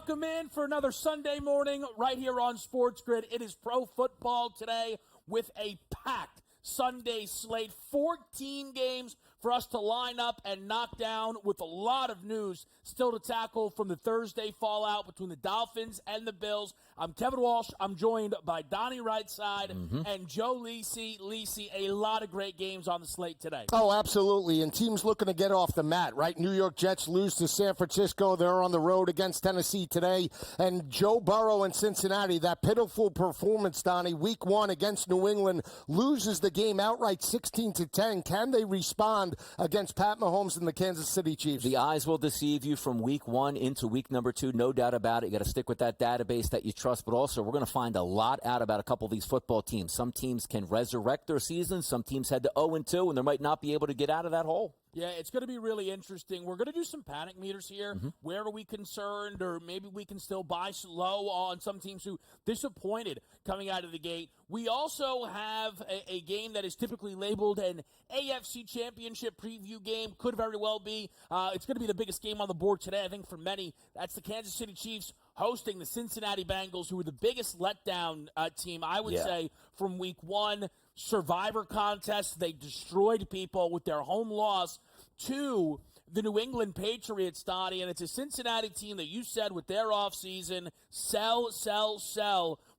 Welcome in for another Sunday morning right here on SportsGrid. It is pro football today with a packed Sunday slate. 14 games for us to line up and knock down, with a lot of news still to tackle from the Thursday fallout between the Dolphins and the Bills. I'm Kevin Walsh. I'm joined by Donnie Rightside and Joe Lisi. Lisi, a lot of great games on the slate today. Oh, absolutely. And teams looking to get off the mat, right? New York Jets lose to San Francisco. They're on the road against Tennessee today. And Joe Burrow in Cincinnati, that pitiful performance, Donnie, week 1 against New England, loses the game outright 16-10. Can they respond against Pat Mahomes and the Kansas City Chiefs? The eyes will deceive you from week 1 into week number 2, no doubt about it. You got to stick with that database that you trust, but also we're going to find a lot out about a couple of these football teams. Some teams can resurrect their season. Some teams head to 0-2, and they might not be able to get out of that hole. Yeah, it's going to be really interesting. We're going to do some panic meters here. Where are we concerned, or maybe we can still buy low on some teams who disappointed coming out of the gate. We also have a game that is typically labeled an AFC Championship preview game. Could very well be. It's going to be the biggest game on the board today, I think, for many. That's the Kansas City Chiefs hosting the Cincinnati Bengals, who were the biggest letdown team, I would say, from week 1. Survivor contest. They destroyed people with their home loss to the New England Patriots, Donnie, and it's a Cincinnati team that you said with their offseason, sell.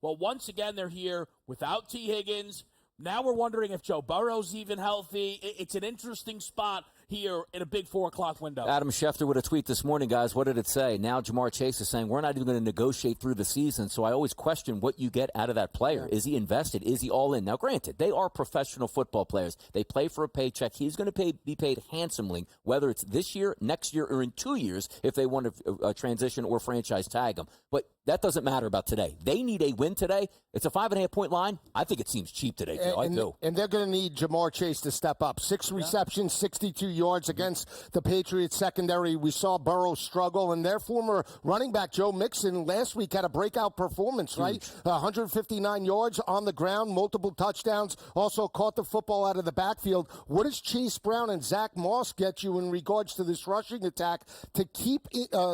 Well, once again, they're here without T. Higgins. Now we're wondering if Joe Burrow's even healthy. It's an interesting spot here in a big 4 o'clock window. Adam Schefter with a tweet this morning, guys. What did it say? Now Jamar Chase is saying, we're not even going to negotiate through the season, so I always question what you get out of that player. Is he invested? Is he all in? Now, granted, they are professional football players. They play for a paycheck. He's going to be paid handsomely, whether it's this year, next year, or in 2 years if they want to transition or franchise tag him. But that doesn't matter about today. They need a win today. It's a 5.5-point line. I think it seems cheap today, Joe. I do. And they're going to need Jamar Chase to step up. 6 receptions, 62 yards against the Patriots secondary. We saw Burrow struggle, and their former running back, Joe Mixon, last week had a breakout performance, right? 159 yards on the ground, multiple touchdowns, also caught the football out of the backfield. What does Chase Brown and Zach Moss get you in regards to this rushing attack to keep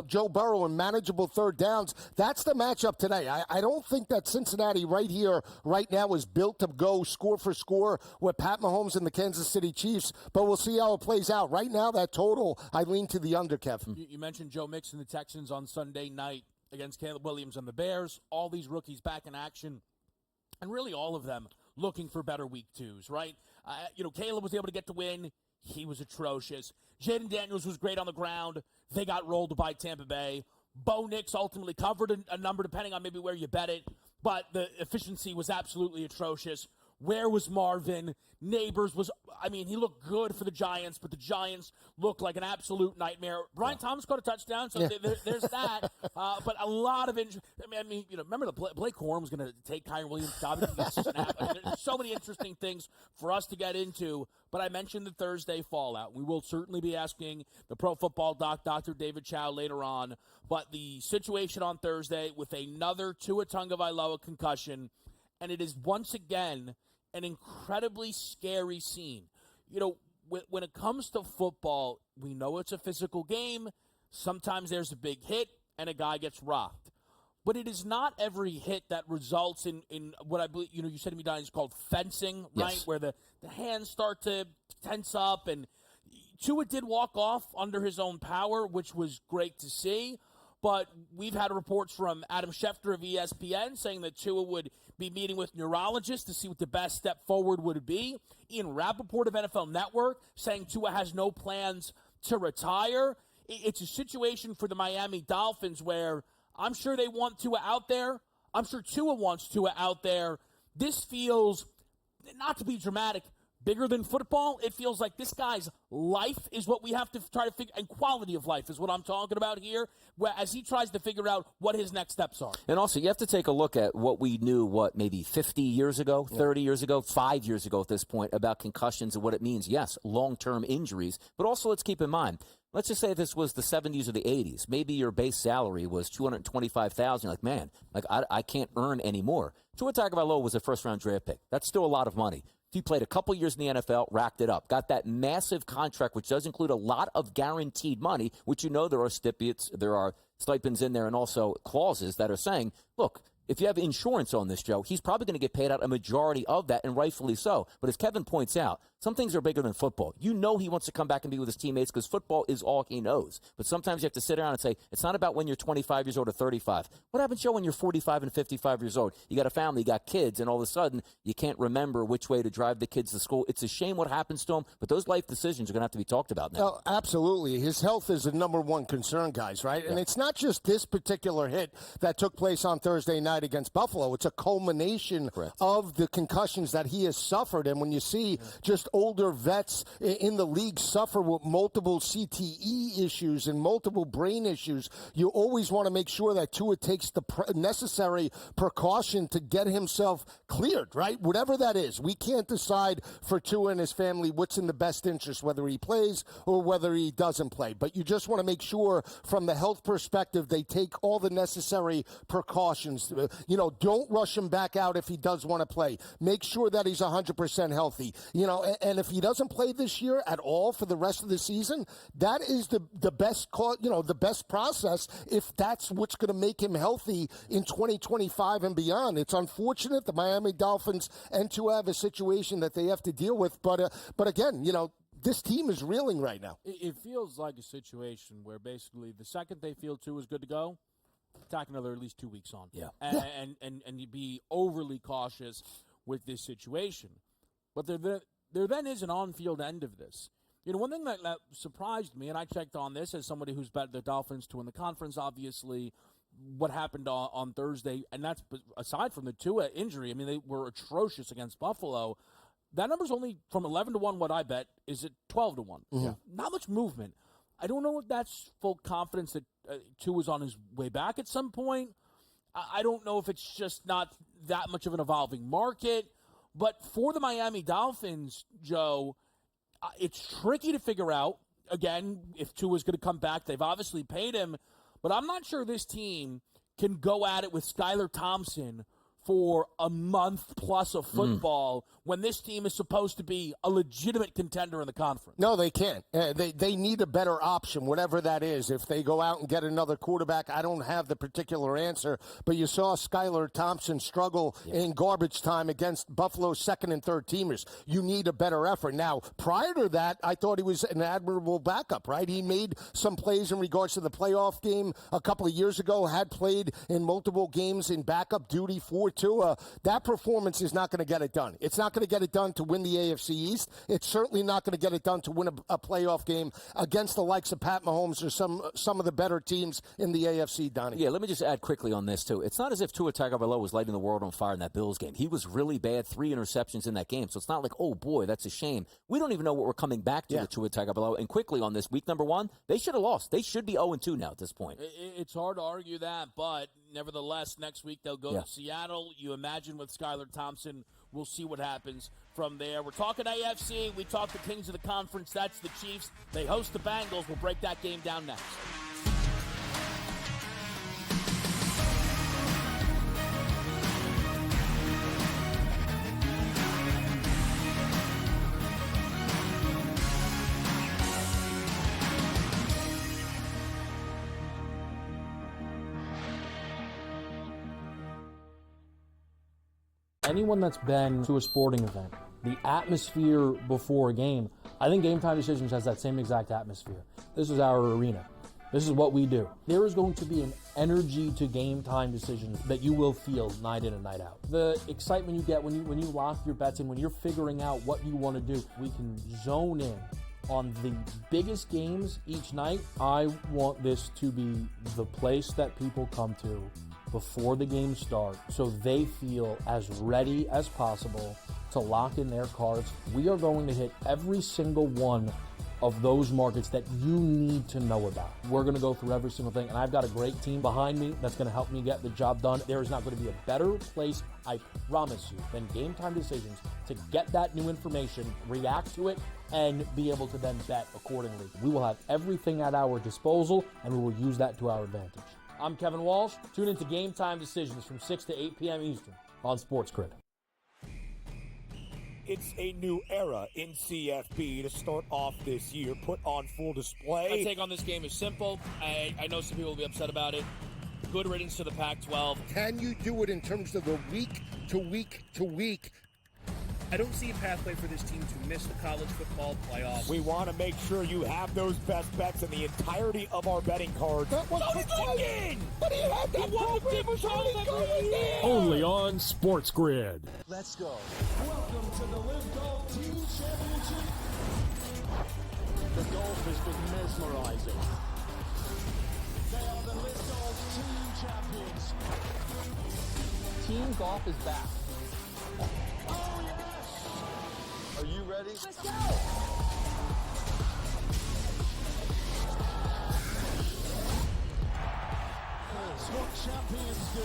Joe Burrow in manageable third downs? That's the matchup today. I don't think that Cincinnati right here, right now, is built to go score for score with Pat Mahomes and the Kansas City Chiefs, but we'll see how it plays out. Right now, that total, I lean to the under, Kev. You mentioned Joe Mixon, the Texans on Sunday night against Caleb Williams and the Bears. All these rookies back in action, and really all of them looking for better week 2s, right? Caleb was able to get the win. He was atrocious. Jaden Daniels was great on the ground. They got rolled by Tampa Bay. Bo Nix ultimately covered a number, depending on maybe where you bet it, but the efficiency was absolutely atrocious. Where was Marvin? Neighbors he looked good for the Giants, but the Giants looked like an absolute nightmare. Brian Thomas caught a touchdown, so there's that. But a lot of injury. Remember Blake Corum was going to take Kyron Williams' job. There's so many interesting things for us to get into. But I mentioned the Thursday fallout. We will certainly be asking the Pro Football Doc, Dr. David Chow, later on. But the situation on Thursday with another Tua Tagovailoa concussion, and it is once again an incredibly scary scene. When it comes to football, we know it's a physical game. Sometimes there's a big hit and a guy gets rocked. But it is not every hit that results in what I believe, you said to me, Donnie, is called fencing, right? Yes. Where the hands start to tense up. And Tua did walk off under his own power, which was great to see. But we've had reports from Adam Schefter of ESPN saying that Tua would be meeting with neurologists to see what the best step forward would be. Ian Rappaport of NFL Network saying Tua has no plans to retire. It's a situation for the Miami Dolphins where I'm sure they want Tua out there. I'm sure Tua wants Tua out there. This feels, not to be dramatic, bigger than football. It feels like this guy's life is what we have to try to figure, and quality of life is what I'm talking about here, as he tries to figure out what his next steps are. And also, you have to take a look at what we knew, maybe 50 years ago, 30 years ago, 5 years ago at this point, about concussions and what it means. Yes, long-term injuries, but also let's keep in mind, let's just say this was the 70s or the 80s. Maybe your base salary was $225,000. You're like, man, I can't earn any more. Tua Tagovailoa was a first-round draft pick. That's still a lot of money. He played a couple years in the NFL, racked it up, got that massive contract, which does include a lot of guaranteed money, which there are stipulates, there are stipends in there and also clauses that are saying, look, if you have insurance on this, Joe, he's probably going to get paid out a majority of that, and rightfully so. But as Kevin points out, some things are bigger than football. You know he wants to come back and be with his teammates because football is all he knows. But sometimes you have to sit around and say, it's not about when you're 25 years old or 35. What happens, Joe, when you're 45 and 55 years old? You got a family, you got kids, and all of a sudden you can't remember which way to drive the kids to school. It's a shame what happens to him, but those life decisions are going to have to be talked about now. Oh, absolutely. His health is the number one concern, guys, right? Yeah. And it's not just this particular hit that took place on Thursday night against Buffalo. It's a culmination of the concussions that he has suffered. And when you see just older vets in the league suffer with multiple CTE issues and multiple brain issues, you always want to make sure that Tua takes the necessary precaution to get himself cleared, right? Whatever that is. We can't decide for Tua and his family what's in the best interest, whether he plays or whether he doesn't play. But you just want to make sure from the health perspective they take all the necessary precautions. Don't rush him back out if he does want to play. Make sure that he's 100% healthy. And if he doesn't play this year at all for the rest of the season, that is the best call, the best process if that's what's going to make him healthy in 2025 and beyond. It's unfortunate the Miami Dolphins and Tua have a situation that they have to deal with, but again, this team is reeling right now. It feels like a situation where basically the second they feel Tua is good to go, tack another at least 2 weeks on. Yeah. And you be overly cautious with this situation. But there then is an on-field end of this. One thing that surprised me, and I checked on this as somebody who's bet the Dolphins to win the conference, obviously, what happened on Thursday, and that's aside from the Tua injury. I mean, they were atrocious against Buffalo. That number's only from 11-1, what I bet, is at 12-1. Mm-hmm. Not much movement. I don't know if that's full confidence that Tua is on his way back at some point. I don't know if it's just not that much of an evolving market. But for the Miami Dolphins, Joe, it's tricky to figure out, again, if Tua's going to come back. They've obviously paid him. But I'm not sure this team can go at it with Skylar Thompson for a month plus of football when this team is supposed to be a legitimate contender in the conference. No, they can't. They need a better option, whatever that is. If they go out and get another quarterback, I don't have the particular answer. But you saw Skylar Thompson struggle in garbage time against Buffalo's second and third teamers. You need a better effort. Now, prior to that, I thought he was an admirable backup, right? He made some plays in regards to the playoff game a couple of years ago, had played in multiple games in backup duty for Tua. That performance is not going to get it done. It's not going to get it done to win the AFC East. It's certainly not going to get it done to win a playoff game against the likes of Pat Mahomes or some of the better teams in the AFC, Donnie. Yeah, let me just add quickly on this, too. It's not as if Tua Tagovailoa was lighting the world on fire in that Bills game. He was really bad, 3 interceptions in that game. So it's not like, oh, boy, that's a shame. We don't even know what we're coming back to with Tua Tagovailoa. And quickly on this, week number 1, they should have lost. They should be 0-2 now at this point. It's hard to argue that, but nevertheless, next week they'll go to Seattle. You imagine with Skylar Thompson, we'll see what happens from there. We're talking AFC. We talk the Kings of the Conference. That's the Chiefs. They host the Bengals. We'll break that game down next. Anyone that's been to a sporting event, the atmosphere before a game, I think Game Time Decisions has that same exact atmosphere. This is our arena. This is what we do. There is going to be an energy to Game Time Decisions that you will feel night in and night out. The excitement you get when you lock your bets in, when you're figuring out what you want to do, we can zone in on the biggest games each night. I want this to be the place that people come to before the game starts so they feel as ready as possible to lock in their cards. We are going to hit every single one of those markets that you need to know about. We're going to go through every single thing, and I've got a great team behind me that's going to help me get the job done. There is not going to be a better place, I promise you, than Game Time Decisions to get that new information, react to it, and be able to then bet accordingly. We will have everything at our disposal, and we will use that to our advantage. I'm Kevin Walsh. Tune into Game Time Decisions from 6 to 8 p.m. Eastern on SportsGrid. it's a new era in CFP to start off this year, put on full display. My take on this game is simple. I know some people will be upset about it. Good riddance to the Pac-12. Can you do it in terms of the week to week to week? I don't see a pathway for this team to miss the college football playoffs. We want to make sure you have those best bets in the entirety of our betting cards. That was Again! But he had that program was already going there! Only on SportsGrid. Let's go. Welcome to the Live Golf Team Championship. The golf has been mesmerizing. They are the Live Golf Team Champions. Team golf is back. Oh, yes! Are you ready? Let's go! That's what champions do.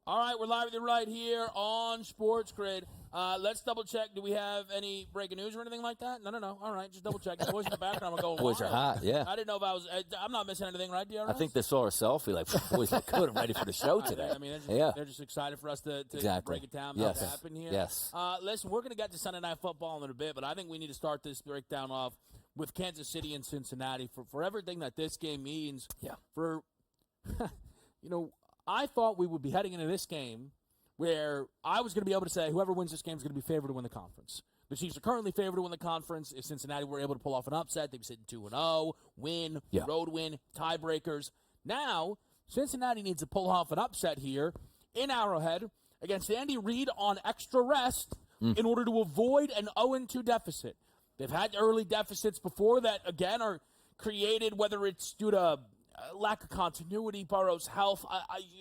All right, we're live with you right here on SportsGrid. Let's double check. Do we have any breaking news or anything like that? No. All right, just double check. The boys in the background are going Boys are wild. hot, yeah. I didn't know if I'm not missing anything, right, DRS? I think they saw a selfie, like, boys look good and ready for the show today. I mean, they're just excited for us to Exactly. break it down. Yes. What happened here. Yes. Listen, we're going to get to Sunday Night Football in a little bit, but I think we need to start this breakdown off with Kansas City and Cincinnati for everything that this game means. Yeah. For, I thought we would be heading into this game where I was going to be able to say whoever wins this game is going to be favored to win the conference. The Chiefs are currently favored to win the conference. If Cincinnati were able to pull off an upset, they'd be sitting 2-0, win, road win, tiebreakers. Now, Cincinnati needs to pull off an upset here in Arrowhead against Andy Reid on extra rest in order to avoid an 0-2 deficit. They've had early deficits before that, again, are created, whether it's due to lack of continuity, Burrow's health.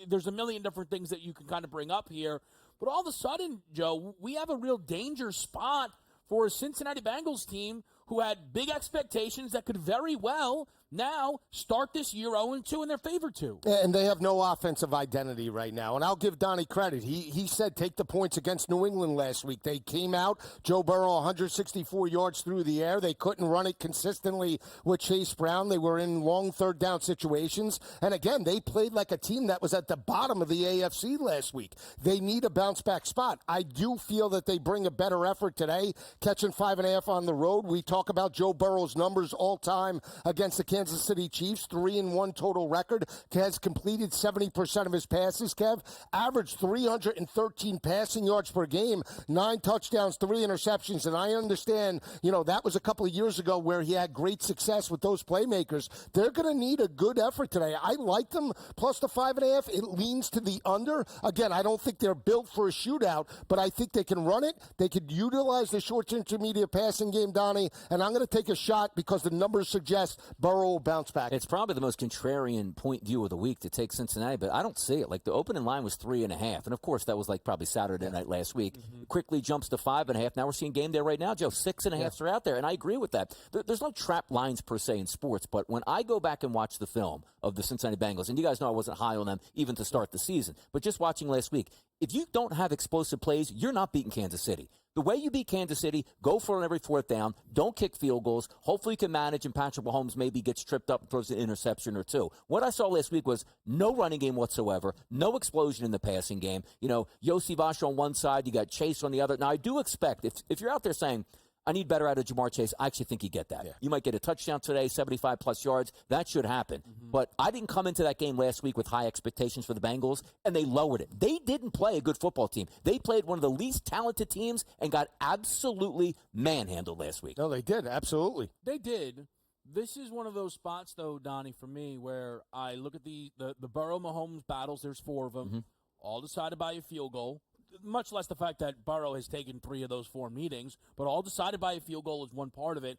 There's a million different things that you can kind of bring up here. But all of a sudden, Joe, we have a real danger spot for a Cincinnati Bengals team who had big expectations that could very well now start this year 0-2 and they're favored to. And they have no offensive identity right now. And I'll give Donnie credit. He said take the points against New England last week. They came out, Joe Burrow 164 yards through the air. They couldn't run it consistently with Chase Brown. They were in long third down situations. And again, they played like a team that was at the bottom of the AFC last week. They need a bounce back spot. I do feel that they bring a better effort today, catching 5.5 on the road. We talk about Joe Burrow's numbers all time against the Kansas City Chiefs, 3-1 total record. Has completed 70% of his passes, Kev. Averaged 313 passing yards per game, 9 touchdowns, 3 interceptions. And I understand, that was a couple of years ago where he had great success with those playmakers. They're going to need a good effort today. I like them, plus the 5.5. It leans to the under. Again, I don't think they're built for a shootout, but I think they can run it. They could utilize the short to intermediate passing game, Donnie, and I'm going to take a shot because the numbers suggest Burrow will bounce back. It's probably the most contrarian point view of the week to take Cincinnati, but I don't see it. Like, the opening line was 3.5, and of course that was like probably Saturday night last week. Quickly jumps to 5.5. Now we're seeing game day right now, Joe. 6.5 are out there, and I agree with that. There's no trap lines per se in sports, but when I go back and watch the film of the Cincinnati Bengals, and you guys know I wasn't high on them even to start the season, but just watching last week, if you don't have explosive plays, you're not beating Kansas City. The way you beat Kansas City, go for it on every fourth down, don't kick field goals. Hopefully you can manage, and Patrick Mahomes maybe gets tripped up and throws an interception or two. What I saw last week was no running game whatsoever, no explosion in the passing game. Yossi Vash on one side, you got Chase on the other. Now, I do expect, if you're out there saying, I need better out of Jamar Chase, I actually think you get that. Yeah. You might get a touchdown today, 75-plus yards. That should happen. But I didn't come into that game last week with high expectations for the Bengals, and they lowered it. They didn't play a good football team. They played one of the least talented teams and got absolutely manhandled last week. No, they did. Absolutely. They did. This is one of those spots, though, Donnie, for me, where I look at the Burrow-Mahomes battles. There's 4 of them, all decided by a field goal. Much less the fact that Burrow has taken 3 of those 4 meetings, but all decided by a field goal is one part of it.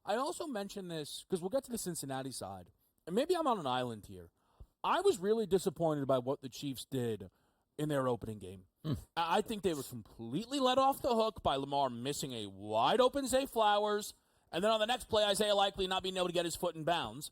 I also mention this because we'll get to the Cincinnati side, and maybe I'm on an island here. I was really disappointed by what the Chiefs did in their opening game. I think they were completely let off the hook by Lamar missing a wide-open Zay Flowers, and then on the next play, Isaiah Likely not being able to get his foot in bounds.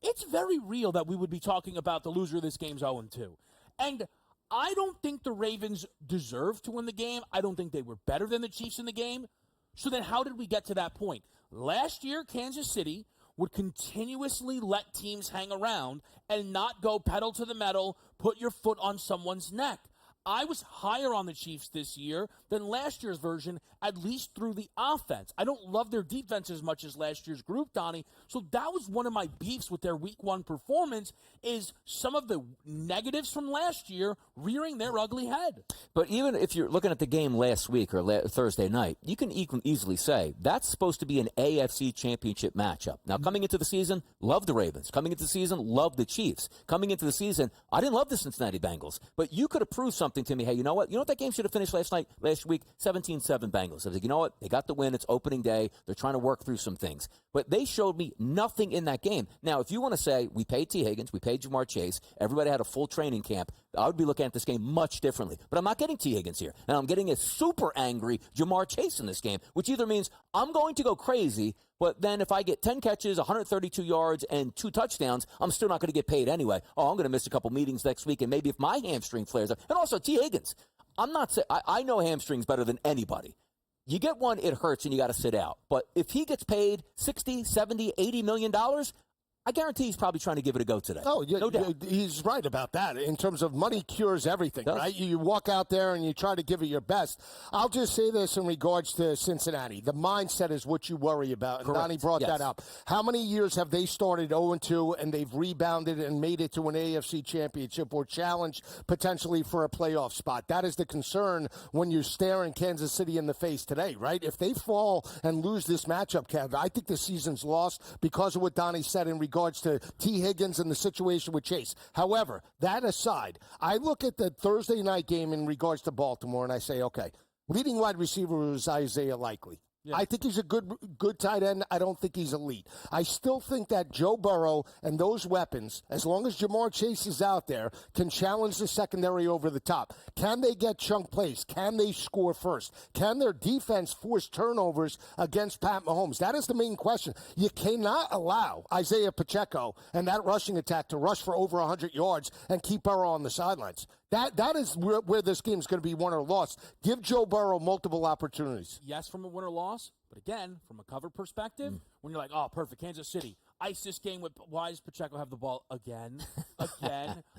it's very real that we would be talking about the loser of this game's 0-2. And I don't think the Ravens deserve to win the game. I don't think they were better than the Chiefs in the game. So then how did we get to that point? Last year, Kansas City would continuously let teams hang around and not go pedal to the metal, put your foot on someone's neck. I was higher on the Chiefs this year than last year's version, at least through the offense. I don't love their defense as much as last year's group, Donnie. So that was one of my beefs with their week one performance, is some of the negatives from last year rearing their ugly head. But even if you're looking at the game last week or Thursday night, you can easily say that's supposed to be an AFC championship matchup. Now, coming into the season, love the Ravens. Coming into the season, love the Chiefs. Coming into the season, I didn't love the Cincinnati Bengals. But you could have proved something to me. Hey, you know what? You know what that game should have finished last week? 17-7 Bengals. I was like, you know what? They got the win. It's opening day. They're trying to work through some things. But they showed me nothing in that game. Now, if you want to say we paid T. Higgins, we paid Jamar Chase, everybody had a full training camp, I would be looking at this game much differently. But I'm not getting T. Higgins here. And I'm getting a super angry Jamar Chase in this game, which either means I'm going to go crazy, but then if I get 10 catches, 132 yards, and 2 touchdowns, I'm still not going to get paid anyway. Oh, I'm going to miss a couple meetings next week, and maybe if my hamstring flares up. And also, T. Higgins, I'm not saying I know hamstrings better than anybody. You get one, it hurts, and you got to sit out. But if he gets paid $60, $70, $80 million, I guarantee he's probably trying to give it a go today. Oh, yeah, no doubt. He's right about that. In terms of money cures everything, right? You walk out there and you try to give it your best. I'll just say this in regards to Cincinnati. The mindset is what you worry about. And Donnie brought that up. How many years have they started 0-2 and they've rebounded and made it to an AFC championship or challenged potentially for a playoff spot? That is the concern when you're staring Kansas City in the face today, right? If they fall and lose this matchup, Kev, I think the season's lost because of what Donnie said in regards to T. Higgins and the situation with Chase. However, that aside, I look at the Thursday night game in regards to Baltimore and I say, okay, leading wide receiver was Isaiah Likely. Yeah. I think he's a good tight end. I don't think he's elite. I still think that Joe Burrow and those weapons, as long as Jamar Chase is out there, can challenge the secondary over the top. Can they get chunk plays? Can they score first? Can their defense force turnovers against Pat Mahomes? That is the main question. You cannot allow Isaiah Pacheco and that rushing attack to rush for over 100 yards and keep Burrow on the sidelines. That is where this game is going to be won or lost. Give Joe Burrow multiple opportunities. Yes, from a win or loss, but again, from a cover perspective, when you're like, oh, perfect, Kansas City, ice this game with, why does Pacheco have the ball again?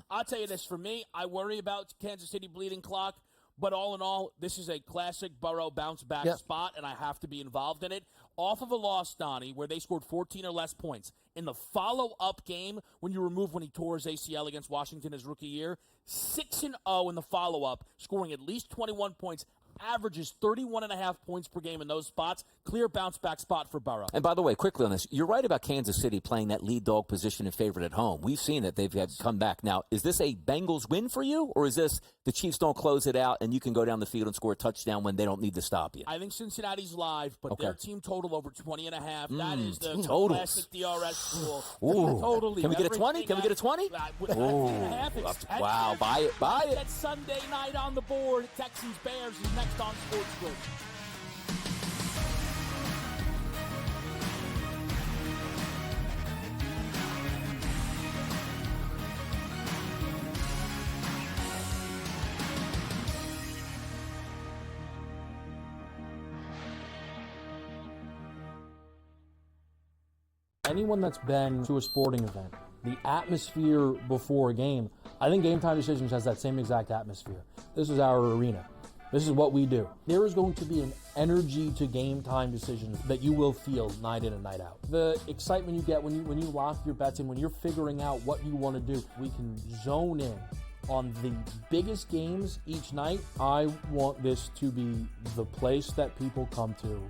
I'll tell you this, for me, I worry about Kansas City bleeding clock, but all in all, this is a classic Burrow bounce-back spot, and I have to be involved in it. Off of a loss, Donnie, where they scored 14 or less points. In the follow-up game, when you remove when he tore his ACL against Washington his rookie year, 6-0 in the follow-up, scoring at least 21 points, averages 31.5 points per game in those spots. Clear bounce-back spot for Burrow. And by the way, quickly on this, you're right about Kansas City playing that lead dog position and favorite at home. We've seen that they've had come back. Now, is this a Bengals win for you, or is this the Chiefs don't close it out and you can go down the field and score a touchdown when they don't need to stop you? I think Cincinnati's live, but their team total over 20.5. That is the classic DRS tool. Totally. Can we get a 20? Can we get a 20? Wow, buy it. That's Sunday night on the board. Texans-Bears is next on SportsGrid. Anyone that's been to a sporting event, the atmosphere before a game, I think Game Time Decisions has that same exact atmosphere. This is our arena. This is what we do. There is going to be an energy to Game Time Decisions that you will feel night in and night out. The excitement you get when you lock your bets in, when you're figuring out what you want to do, we can zone in on the biggest games each night. I want this to be the place that people come to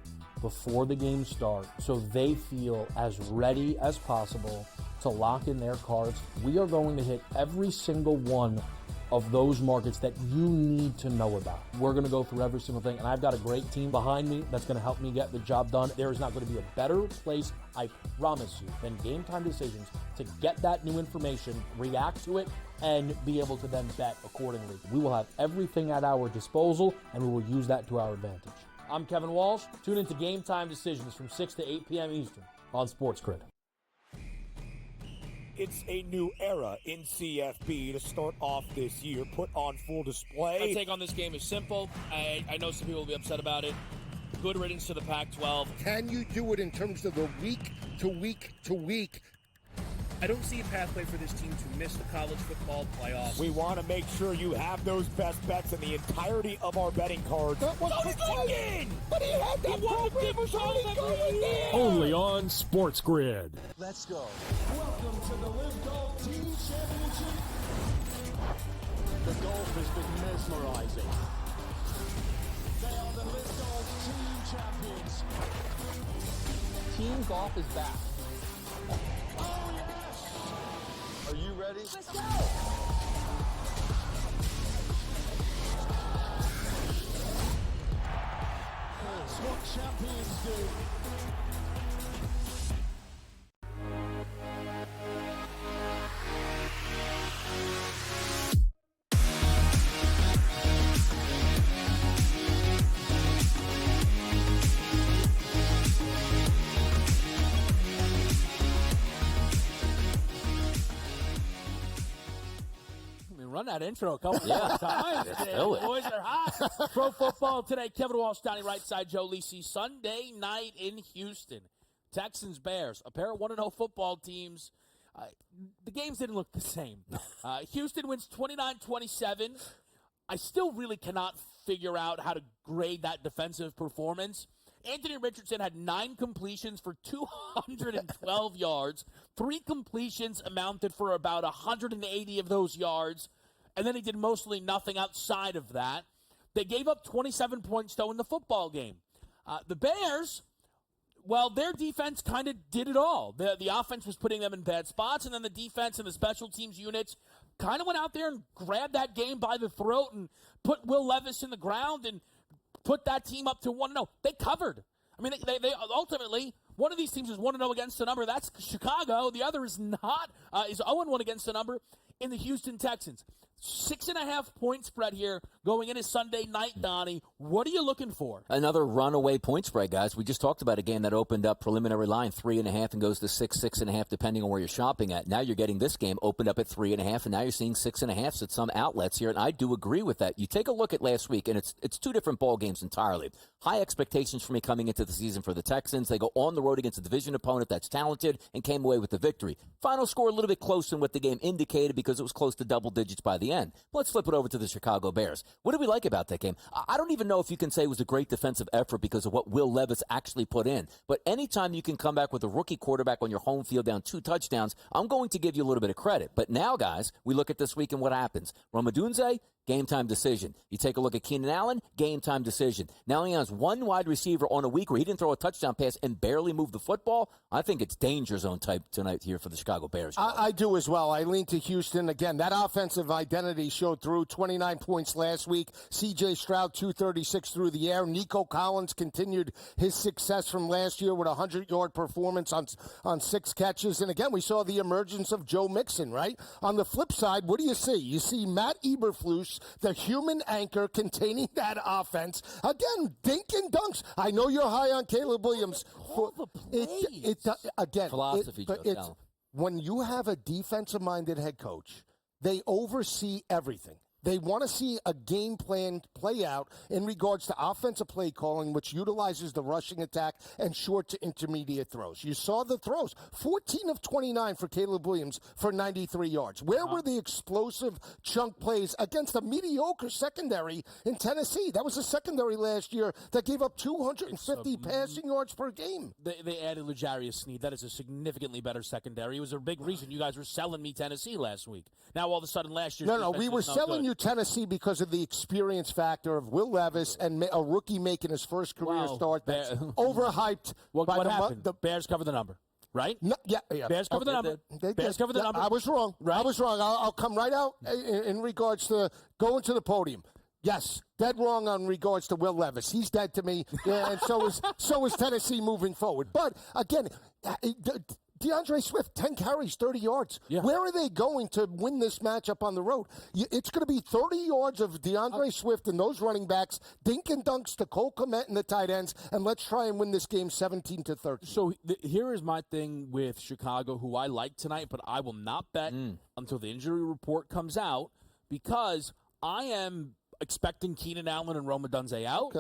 before the games start so they feel as ready as possible to lock in their cards. We are going to hit every single one of those markets that you need to know about. We're going to go through every single thing, and I've got a great team behind me that's going to help me get the job done. There is not going to be a better place, I promise you, than Game Time Decisions to get that new information, react to it, and be able to then bet accordingly. We will have everything at our disposal, and we will use that to our advantage. I'm Kevin Walsh. Tune into Game Time Decisions from 6 to 8 p.m. Eastern on SportsGrid. It's a new era in CFP to start off this year, put on full display. My take on this game is simple. I know some people will be upset about it. Good riddance to the Pac-12. Can you do it in terms of the week to week to week? I don't see a pathway for this team to miss the college football playoffs. We want to make sure you have those best bets in the entirety of our betting cards. That was Again! But he had that program was already going there! Only on SportsGrid. Let's go. Welcome to the Live Golf Team Championship. The golf has been mesmerizing. They are the Live Golf Team champions. Team golf is back. Oh, yes! Are you ready? Let's go! That's what champions do. Run that intro a couple of times. do it. Boys are hot. Pro football today. Kevin Walsh, Donnie Rightside, Joe Lisi. Sunday night in Houston. Texans, Bears, a pair of 1-0 football teams. The games didn't look the same. Houston wins 29-27. I still really cannot figure out how to grade that defensive performance. Anthony Richardson had 9 completions for 212 yards. 3 completions amounted for about 180 of those yards. And then he did mostly nothing outside of that. They gave up 27 points, though, in the football game. The Bears, well, their defense kind of did it all. The offense was putting them in bad spots, and then the defense and the special teams units kind of went out there and grabbed that game by the throat and put Will Levis in the ground and put that team up to 1-0. They covered. I mean, they ultimately, one of these teams is 1-0 against the number. That's Chicago. The other is not, is 0-1 against the number in the Houston Texans. 6.5 point spread here going into Sunday night, Donnie. What are you looking for? Another runaway point spread, guys. We just talked about a game that opened up preliminary line 3.5 and goes to 6.5, depending on where you're shopping at. Now you're getting this game opened up at 3.5, and now you're seeing 6.5 at some outlets here, and I do agree with that. You take a look at last week, and it's 2 different ball games entirely. High expectations for me coming into the season for the Texans. They go on the road against a division opponent that's talented and came away with the victory. Final score a little bit closer than what the game indicated because it was close to double digits by the end. Let's flip it over to the Chicago Bears. What do we like about that game? I don't even know if you can say it was a great defensive effort because of what Will Levis actually put in. But anytime you can come back with a rookie quarterback on your home field down 2 touchdowns, I'm going to give you a little bit of credit. But now, guys, we look at this week and what happens. Romadunze, game time decision. You take a look at Keenan Allen, game time decision. Now he has 1 wide receiver on a week where he didn't throw a touchdown pass and barely moved the football. I think it's danger zone type tonight here for the Chicago Bears. I do as well. I lean to Houston. Again, that offensive identity showed through. 29 points last week. C.J. Stroud, 236 through the air. Nico Collins continued his success from last year with a 100-yard performance on 6 catches. And again, we saw the emergence of Joe Mixon, right? On the flip side, what do you see? You see Matt Eberflus, the human anchor containing that offense. Again, dink and dunks. I know you're high on Caleb Williams. Again, philosophy, Joe. When you have a defensive-minded head coach, they oversee everything. They want to see a game plan play out in regards to offensive play calling, which utilizes the rushing attack and short to intermediate throws. You saw the throws. 14 of 29 for Caleb Williams for 93 yards. Where were the explosive chunk plays against a mediocre secondary in Tennessee? That was a secondary last year that gave up 250 passing yards per game. They added L'Jarius Sneed. That is a significantly better secondary. It was a big reason you guys were selling me Tennessee last week. Now, all of a sudden, last year... No, we were selling you Tennessee because of the experience factor of Will Levis and a rookie making his first career start that's overhyped. What happened? The Bears cover the number, right? No, yeah. Bears cover the number. Bears cover the number. I was wrong. Right? I was wrong. I'll come right out in regards to going to the podium. Yes, dead wrong on regards to Will Levis. He's dead to me, and so is Tennessee moving forward. But again, DeAndre Swift, 10 carries, 30 yards. Yeah. Where are they going to win this matchup on the road? It's going to be 30 yards of DeAndre Swift and those running backs, dink and dunks to Cole Kmet and the tight ends, and let's try and win this game 17-13. So here is my thing with Chicago, who I like tonight, but I will not bet until the injury report comes out, because I am expecting Keenan Allen and Rome Odunze out,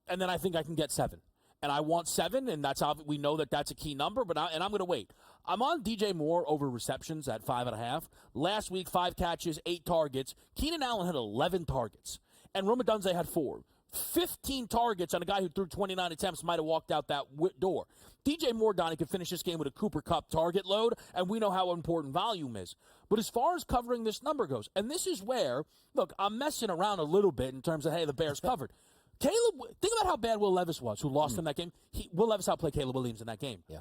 and then I think I can get 7. And I want 7, and that's how we know that that's a key number. But I'm going to wait. I'm on DJ Moore over receptions at 5.5. Last week, 5 catches, 8 targets. Keenan Allen had 11 targets, and Rome Odunze had 4. 15 targets on a guy who threw 29 attempts might have walked out that door. DJ Moore, Donnie, could finish this game with a Cooper Kupp target load, and we know how important volume is. But as far as covering this number goes, and this is where, look, I'm messing around a little bit in terms of, hey, the Bears covered. Caleb, think about how bad Will Levis was, who lost in that game. Will Levis outplayed Caleb Williams in that game. Yeah.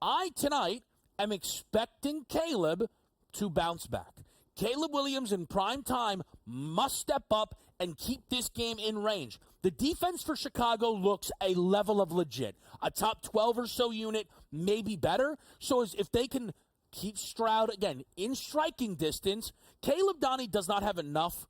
I, tonight, am expecting Caleb to bounce back. Caleb Williams in prime time must step up and keep this game in range. The defense for Chicago looks a level of legit. A top 12 or so unit, maybe better. So if they can keep Stroud, again, in striking distance, Caleb Donnie does not have enough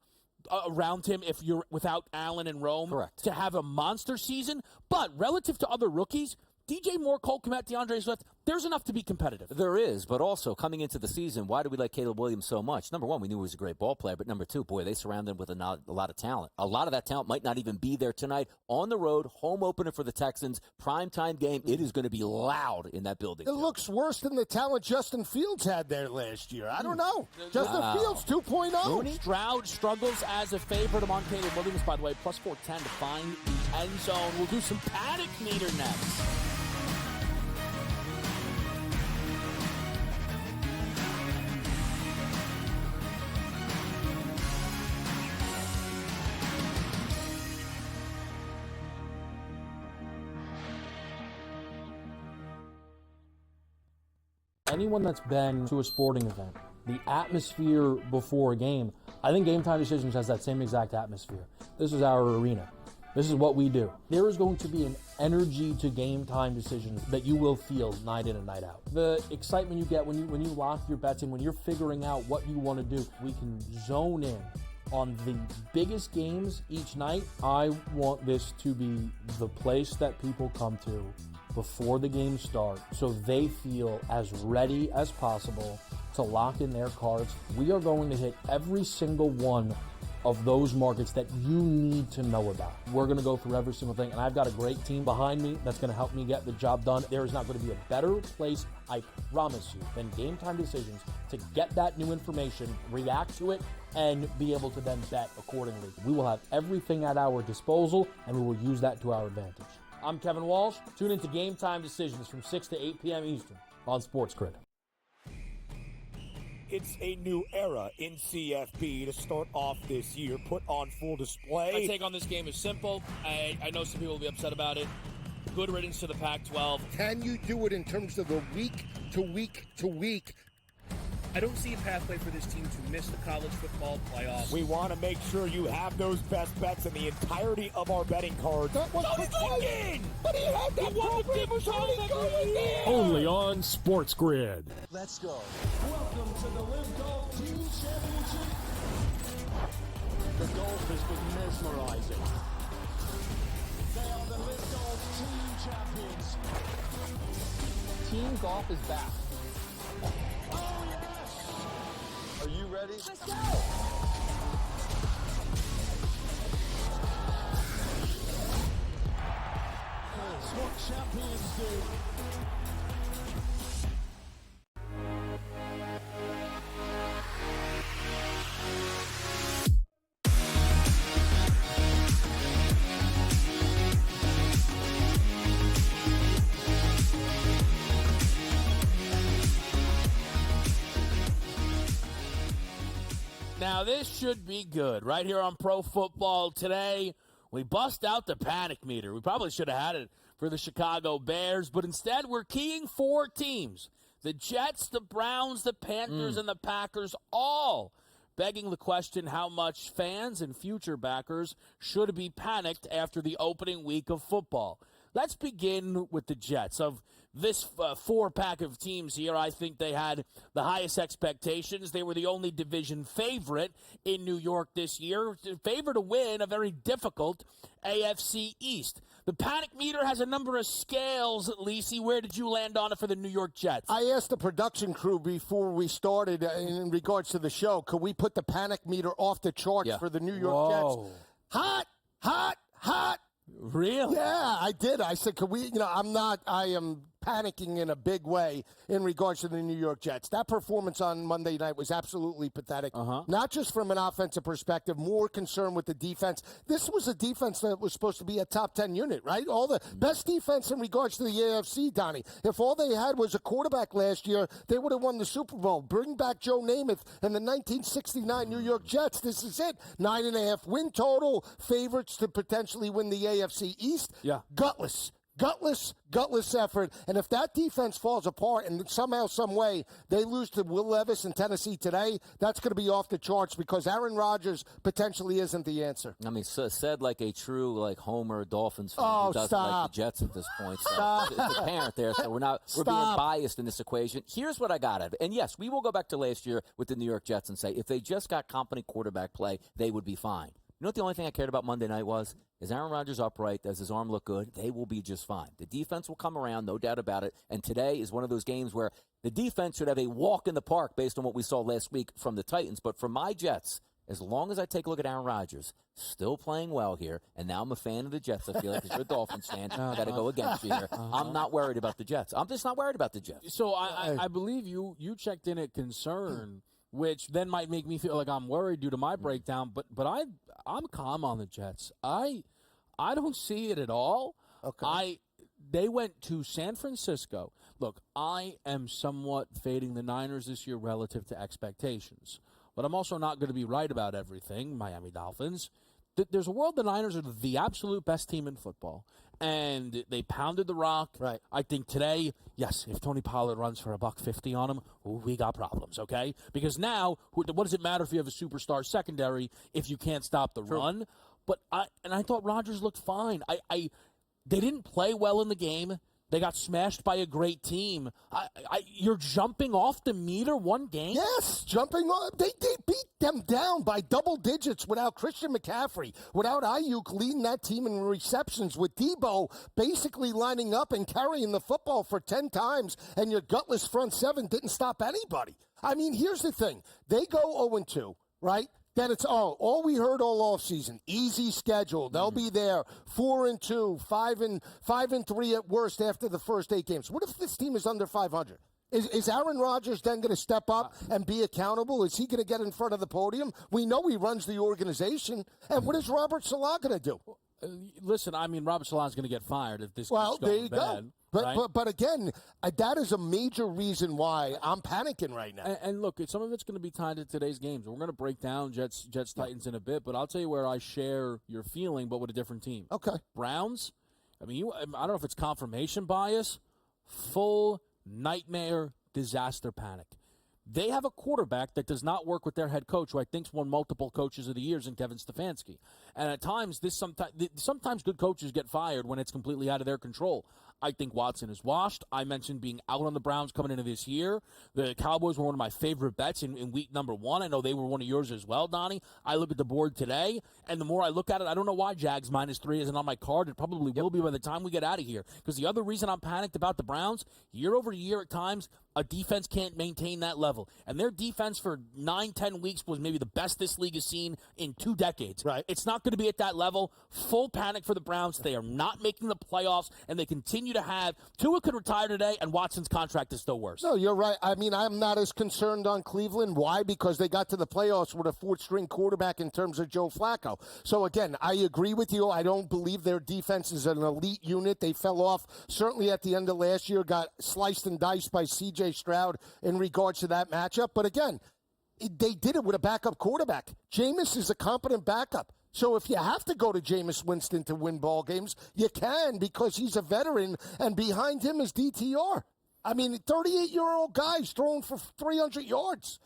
around him if you're without Allen and Rome to have a monster season. But relative to other rookies, DJ Moore, Cole Kmet, DeAndre Swift, there's enough to be competitive. There is, but also coming into the season, why do we like Caleb Williams so much? Number one, we knew he was a great ball player, but number two, boy, they surrounded him with a lot of talent. A lot of that talent might not even be there tonight. On the road, home opener for the Texans, primetime game, it is going to be loud in that building. It looks worse than the talent Justin Fields had there last year. I don't know. Justin Fields 2.0. Stroud struggles as a favorite among Caleb Williams, by the way, plus 410 to find the end zone. We'll do some panic meter next. Anyone that's been to a sporting event, the atmosphere before a game, I think Game Time Decisions has that same exact atmosphere. This is our arena. This is what we do. There is going to be an energy to Game Time Decisions that you will feel night in and night out. The excitement you get when you lock your bets in, when you're figuring out what you want to do, we can zone in on the biggest games each night. I want this to be the place that people come to before the games start so they feel as ready as possible to lock in their cards. We are going to hit every single one of those markets that you need to know about. We're going to go through every single thing, and I've got a great team behind me that's going to help me get the job done. There is not going to be a better place, I promise you, than Game Time Decisions to get that new information, react to it, and be able to then bet accordingly. We will have everything at our disposal, and we will use that to our advantage. I'm Kevin Walsh. Tune into Game Time Decisions from 6 to 8 p.m. Eastern on SportsGrid. It's a new era in CFP to start off this year, put on full display. My take on this game is simple. I know some people will be upset about it. Good riddance to the Pac-12. Can you do it in terms of the week to week to week? I don't see a pathway for this team to miss the college football playoffs. We want to make sure you have those best bets in the entirety of our betting cards. That was going in! But he had that program already going in! Only on SportsGrid. Let's go. Welcome to the Live Golf Team Championship. The golf has been mesmerizing. They are the Live Golf Team Champions. Team golf is back. Oh, yes! Are you ready? Let's go! It's what champions do. Now, this should be good. Right here on Pro Football Today, we bust out the panic meter. We probably should have had it for the Chicago Bears, but instead we're keying 4 teams. The Jets, the Browns, the Panthers, and the Packers, all begging the question how much fans and future backers should be panicked after the opening week of football. Let's begin with the Jets. Of this four-pack of teams here, I think they had the highest expectations. They were the only division favorite in New York this year, favored to win a very difficult AFC East. The panic meter has a number of scales, Lisi. Where did you land on it for the New York Jets? I asked the production crew before we started in regards to the show, could we put the panic meter off the charts for the New York Jets? Hot, hot, hot. Really? Yeah, I did. I said, could we, I am panicking in a big way in regards to the New York Jets. That performance on Monday night was absolutely pathetic. Not just from an offensive perspective, more concerned with the defense. This was a defense that was supposed to be a top 10 unit, right? All the best defense in regards to the AFC, Donnie. If all they had was a quarterback last year, they would have won the Super Bowl. Bring back Joe Namath and the 1969 New York Jets. This is it. 9.5 win total. Favorites to potentially win the AFC East. Yeah. Gutless effort. And if that defense falls apart and somehow, some way, they lose to Will Levis in Tennessee today, that's going to be off the charts because Aaron Rodgers potentially isn't the answer. I mean, said like a true Homer Dolphins fan who doesn't like the Jets at this point. So it's apparent there. So we're being biased in this equation. Here's what I got at it. And yes, we will go back to last year with the New York Jets and say if they just got competent quarterback play, they would be fine. You know what the only thing I cared about Monday night was? Is Aaron Rodgers upright? Does his arm look good? They will be just fine. The defense will come around, no doubt about it. And today is one of those games where the defense should have a walk in the park based on what we saw last week from the Titans. But for my Jets, as long as I take a look at Aaron Rodgers, still playing well here, and now I'm a fan of the Jets, I feel like, because you're a Dolphins fan. I got to go against you here. I'm not worried about the Jets. I'm just not worried about the Jets. So I believe you checked in at concern, which then might make me feel like I'm worried due to my breakdown. But I'm calm on the Jets. I don't see it at all. Okay. They went to San Francisco. Look, I am somewhat fading the Niners this year relative to expectations. But I'm also not going to be right about everything, Miami Dolphins. There's a world the Niners are the absolute best team in football. And they pounded the rock. Right. I think today, yes, if Tony Pollard runs for $150 on him, we got problems, okay? Because now, what does it matter if you have a superstar secondary if you can't stop the run? But I thought Rodgers looked fine. They didn't play well in the game. They got smashed by a great team. You're jumping off the meter one game? Yes, jumping off. They beat them down by double digits without Christian McCaffrey, without Ayuk leading that team in receptions, with Debo basically lining up and carrying the football for 10 times, and your gutless front seven didn't stop anybody. I mean, here's the thing. They go 0-2, right? Then it's all we heard all offseason. Easy schedule. They'll be there 4-2, 5-3 at worst after the first 8 games. What if this team is under 500? Is Aaron Rodgers then going to step up and be accountable? Is he going to get in front of the podium? We know he runs the organization. And what is Robert Saleh going to do? Listen, I mean, Robert Saleh is going to get fired if this keeps going bad. But again, that is a major reason why I'm panicking right now. And look, some of it's going to be tied to today's games. We're going to break down Jets Titans in a bit, but I'll tell you where I share your feeling, but with a different team. Okay. Browns. I mean, I don't know if it's confirmation bias, full nightmare, disaster panic. They have a quarterback that does not work with their head coach, who I think's won multiple coaches of the years in Kevin Stefanski. And at times, sometimes good coaches get fired when it's completely out of their control. I think Watson is washed. I mentioned being out on the Browns coming into this year. The Cowboys were one of my favorite bets in week number 1. I know they were one of yours as well, Donnie. I look at the board today, and the more I look at it, I don't know why Jags -3 isn't on my card. It probably will be by the time we get out of here. Because the other reason I'm panicked about the Browns, year over year at times, a defense can't maintain that level. And their defense for 9-10 weeks was maybe the best this league has seen in 2 decades. Right. It's not going to be at that level. Full panic for the Browns. They are not making the playoffs, and they continue to have. Tua could retire today, and Watson's contract is still worse. No, you're right. I mean, I'm not as concerned on Cleveland. Why? Because they got to the playoffs with a 4th-string quarterback in terms of Joe Flacco. So, again, I agree with you. I don't believe their defense is an elite unit. They fell off certainly at the end of last year, got sliced and diced by C.J. Stroud in regards to that matchup. But again, they did it with a backup quarterback. Jameis is a competent backup. So if you have to go to Jameis Winston to win ball games, you can, because he's a veteran, and behind him is DTR. I mean, 38-year-old guy's throwing for 300 yards.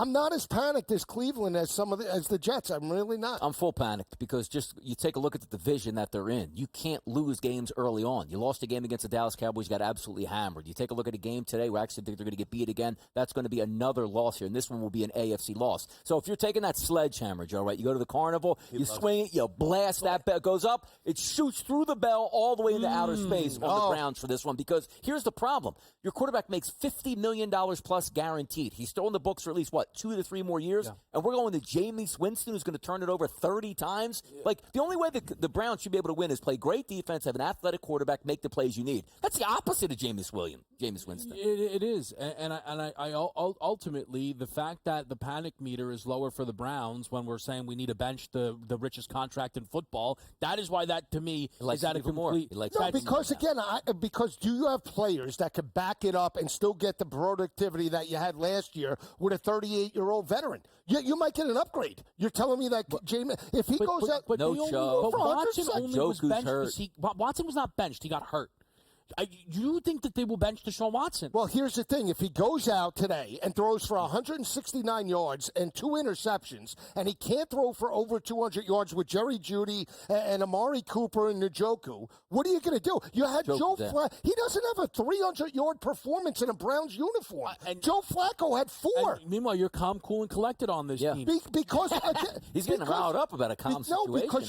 I'm not as panicked as Cleveland as as the Jets. I'm really not. I'm full panicked because just you take a look at the division that they're in. You can't lose games early on. You lost a game against the Dallas Cowboys, got absolutely hammered. You take a look at a game today, we actually think they're going to get beat again. That's going to be another loss here, and this one will be an AFC loss. So if you're taking that sledgehammer, Joe, right, you go to the carnival, you swing it, you blast that bell, goes up, it shoots through the bell all the way into outer space on the Browns for this one, because here's the problem. Your quarterback makes $50 million plus guaranteed. He's still in the books for at least, 2 to 3 more years? And we're going to Jameis Winston, who's going to turn it over 30 times? Like, the only way the Browns should be able to win is play great defense, have an athletic quarterback, make the plays you need. That's the opposite of Jameis Winston. It is. And I ultimately, the fact that the panic meter is lower for the Browns when we're saying we need to bench the richest contract in football, that is why that, to me, is that a complete... No, because, again, because do you have players that could back it up and still get the productivity that you had last year with a 38-year-old veteran? You might get an upgrade. You're telling me that Jameis, if he goes out... But Watson only was benched. Hurt. Watson was not benched. He got hurt. You think that they will bench Deshaun Watson? Well, here's the thing. If he goes out today and throws for 169 yards and 2 interceptions, and he can't throw for over 200 yards with Jerry Jeudy and Amari Cooper and Njoku, what are you going to do? You had Joe Flacco. He doesn't have a 300-yard performance in a Browns uniform. And Joe Flacco had 4. Meanwhile, you're calm, cool, and collected on this team. Because he's getting riled up about a calm situation. No, because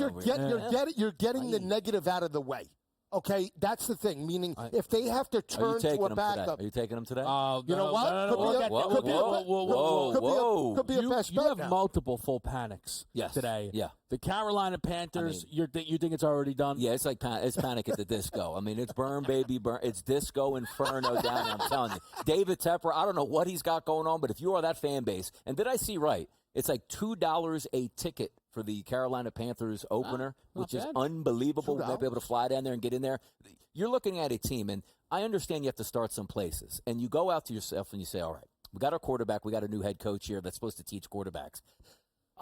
you're getting the negative out of the way. Okay, that's the thing. Meaning, if they have to turn to a backup, are you taking them today? You know what? Could be a best bet. You have multiple full panics today. Yeah. The Carolina Panthers. You think it's already done? Yeah, it's like it's Panic at the Disco. I mean, it's burn, baby, burn. It's Disco Inferno down there, I'm telling you. David Tepper, I don't know what he's got going on, but if you are that fan base, and did I see right? It's like $2 a ticket for the Carolina Panthers opener, which is unbelievable. We might be able to fly down there and get in there. You're looking at a team, and I understand you have to start some places. And you go out to yourself and you say, all right, we got our quarterback. We got a new head coach here that's supposed to teach quarterbacks.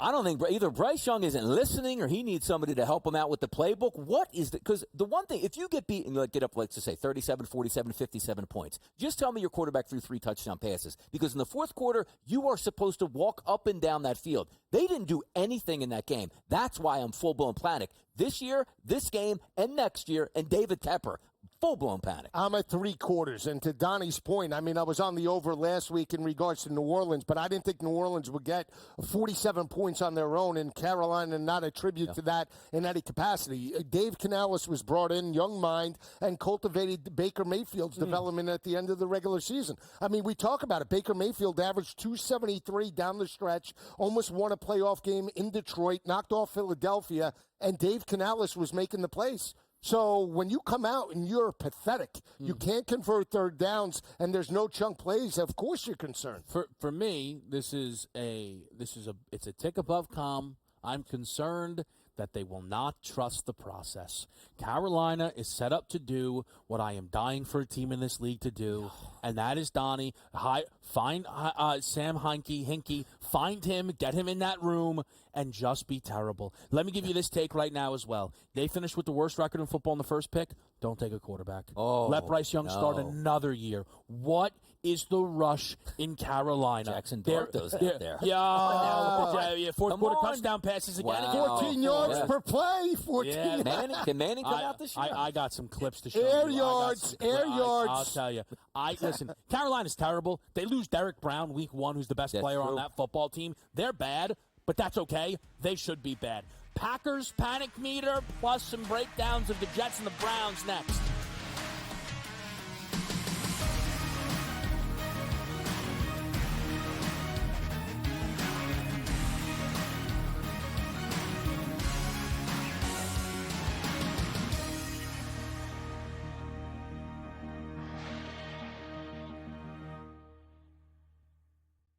I don't think either Bryce Young isn't listening or he needs somebody to help him out with the playbook. What is the – because the one thing, if you get beat and you get up, let's just say, 37, 47, 57 points, just tell me your quarterback threw 3 touchdown passes. Because in the fourth quarter, you are supposed to walk up and down that field. They didn't do anything in that game. That's why I'm full-blown panic. This year, this game, and next year, and David Tepper. Full-blown panic. I'm at 3 quarters. And to Donnie's point, I mean, I was on the over last week in regards to New Orleans, but I didn't think New Orleans would get 47 points on their own, and Carolina not attribute to that in any capacity. Dave Canales was brought in, young mind, and cultivated Baker Mayfield's development at the end of the regular season. I mean, we talk about it. Baker Mayfield averaged 273 down the stretch, almost won a playoff game in Detroit, knocked off Philadelphia, and Dave Canales was making the plays. So when you come out and you're pathetic, you can't convert third downs, and there's no chunk plays, of course you're concerned. For me, it's a tick above calm. I'm concerned that they will not trust the process. Carolina is set up to do what I am dying for a team in this league to do, and that is Donnie. Find Sam Hinkie, find him, get him in that room, and just be terrible. Let me give you this take right now as well. They finished with the worst record in football in the first pick. Don't take a quarterback. Let Bryce Young start another year. What is the rush in Carolina? Jackson Dart does that there. Fourth quarter touchdown passes again. Wow. 14 yards per play. 14 yards. Can Manning come out this year? I got some clips to show Air you. yards. I'll tell you. Listen, Carolina's terrible. They lose Derek Brown week 1, who's the best player on that football team. They're bad, but that's okay. They should be bad. Packers panic meter plus some breakdowns of the Jets and the Browns next.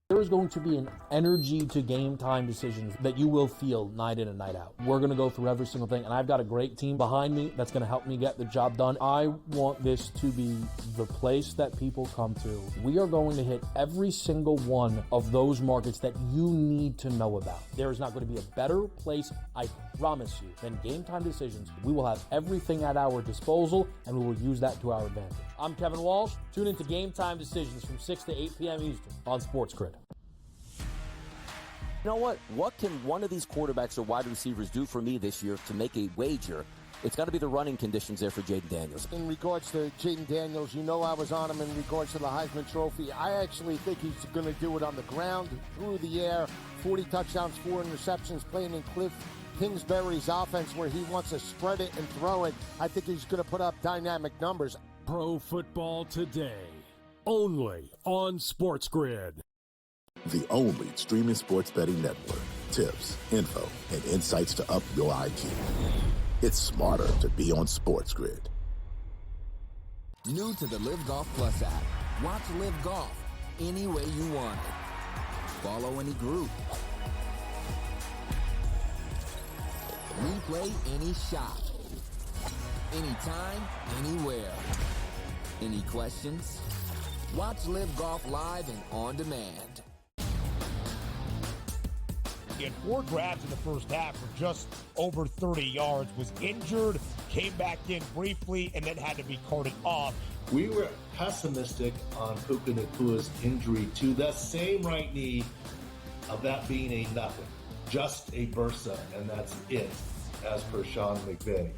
There is going to be an energy to game time decisions that you will feel night in and night out. We're going to go through every single thing, and I've got a great team behind me that's going to help me get the job done. I want this to be the place that people come to. We are going to hit every single one of those markets that you need to know about. There is not going to be a better place, I promise you, than Game Time Decisions. We will have everything at our disposal, and we will use that to our advantage. I'm Kevin Walsh. Tune into Game Time Decisions from 6 to 8 p.m. Eastern on SportsGrid. You know what? What can one of these quarterbacks or wide receivers do for me this year to make a wager? It's got to be the running conditions there for Jaden Daniels. In regards to Jaden Daniels, you know I was on him in regards to the Heisman Trophy. I actually think he's going to do it on the ground, through the air, 40 touchdowns, 4 interceptions, playing in Cliff Kingsbury's offense where he wants to spread it and throw it. I think he's going to put up dynamic numbers. Pro Football Today, only on SportsGrid. The only streaming sports betting network. Tips, info, and insights to up your IQ. It's smarter to be on SportsGrid. New to the Live Golf Plus app. Watch Live Golf any way you want it. Follow any group. Replay any shot. Anytime, anywhere. Any questions? Watch Live Golf live and on demand. He had 4 grabs in the first half for just over 30 yards, was injured, came back in briefly, and then had to be carted off. We were pessimistic on Puka Nakua's injury to the same right knee, of that being a nothing, just a bursa, and that's it, as per Sean McVay.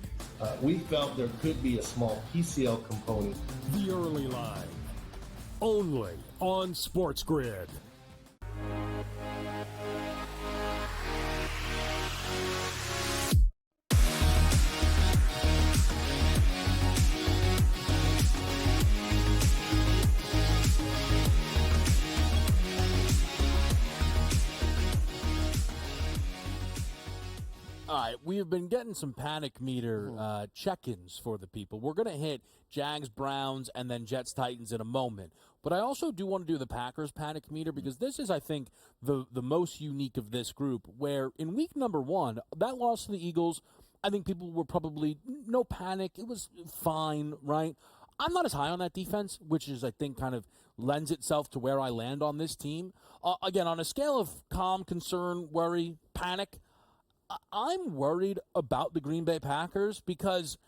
We felt there could be a small PCL component. The early line, only on SportsGrid. All right, we have been getting some panic meter check-ins for the people. We're going to hit Jags, Browns, and then Jets, Titans in a moment. But I also do want to do the Packers panic meter because this is, I think, the most unique of this group, where in week number 1, that loss to the Eagles, I think people were probably no panic. It was fine, right? I'm not as high on that defense, which is, I think, kind of lends itself to where I land on this team. Again, on a scale of calm, concern, worry, panic, I'm worried about the Green Bay Packers because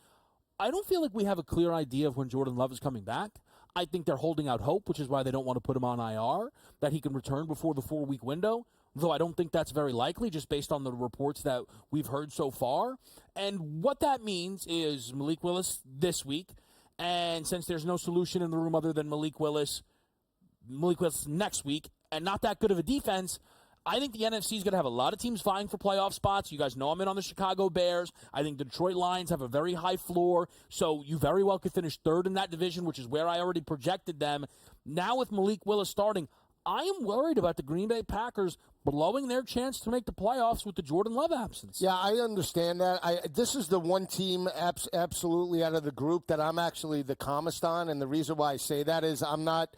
I don't feel like we have a clear idea of when Jordan Love is coming back. I think they're holding out hope, which is why they don't want to put him on IR, that he can return before the 4-week window, though I don't think that's very likely just based on the reports that we've heard so far. And what that means is Malik Willis this week, and since there's no solution in the room other than Malik Willis next week, and not that good of a defense, I think the NFC is going to have a lot of teams vying for playoff spots. You guys know I'm in on the Chicago Bears. I think the Detroit Lions have a very high floor, so you very well could finish 3rd in that division, which is where I already projected them. Now with Malik Willis starting, I am worried about the Green Bay Packers blowing their chance to make the playoffs with the Jordan Love absence. Yeah, I understand that. This is the one team absolutely out of the group that I'm actually the calmest on, and the reason why I say that is I'm not